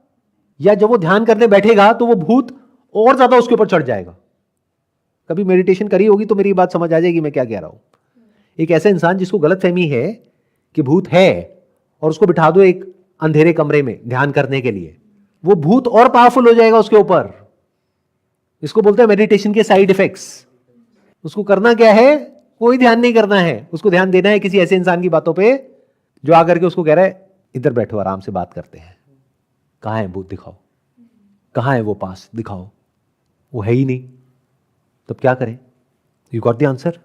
या जब वो ध्यान करने बैठेगा तो वो भूत और ज्यादा उसके ऊपर चढ़ जाएगा। कभी मेडिटेशन करी होगी तो मेरी बात समझ आ जाएगी मैं क्या कह रहा हूं। एक ऐसा इंसान जिसको गलतफहमी है कि भूत है, और उसको बिठा दो एक अंधेरे कमरे में ध्यान करने के लिए, वो भूत और पावरफुल हो जाएगा उसके ऊपर। इसको बोलते हैं मेडिटेशन के साइड इफेक्ट्स। उसको करना क्या है? कोई ध्यान नहीं करना है, उसको ध्यान देना है किसी ऐसे इंसान की बातों पे जो आकर के उसको कह रहा है इधर बैठो, आराम से बात करते हैं। कहां है भूत? दिखाओ। कहां है वो पास? दिखाओ। वो है ही नहीं, तब क्या करें? You got the answer?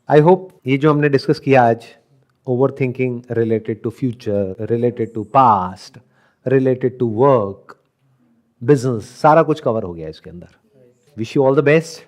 I hope ये जो हमने डिस्कस किया आज, overthinking related to future, related to past, related to work, business, सारा कुछ कवर हो गया इसके अंदर। Wish you all the best.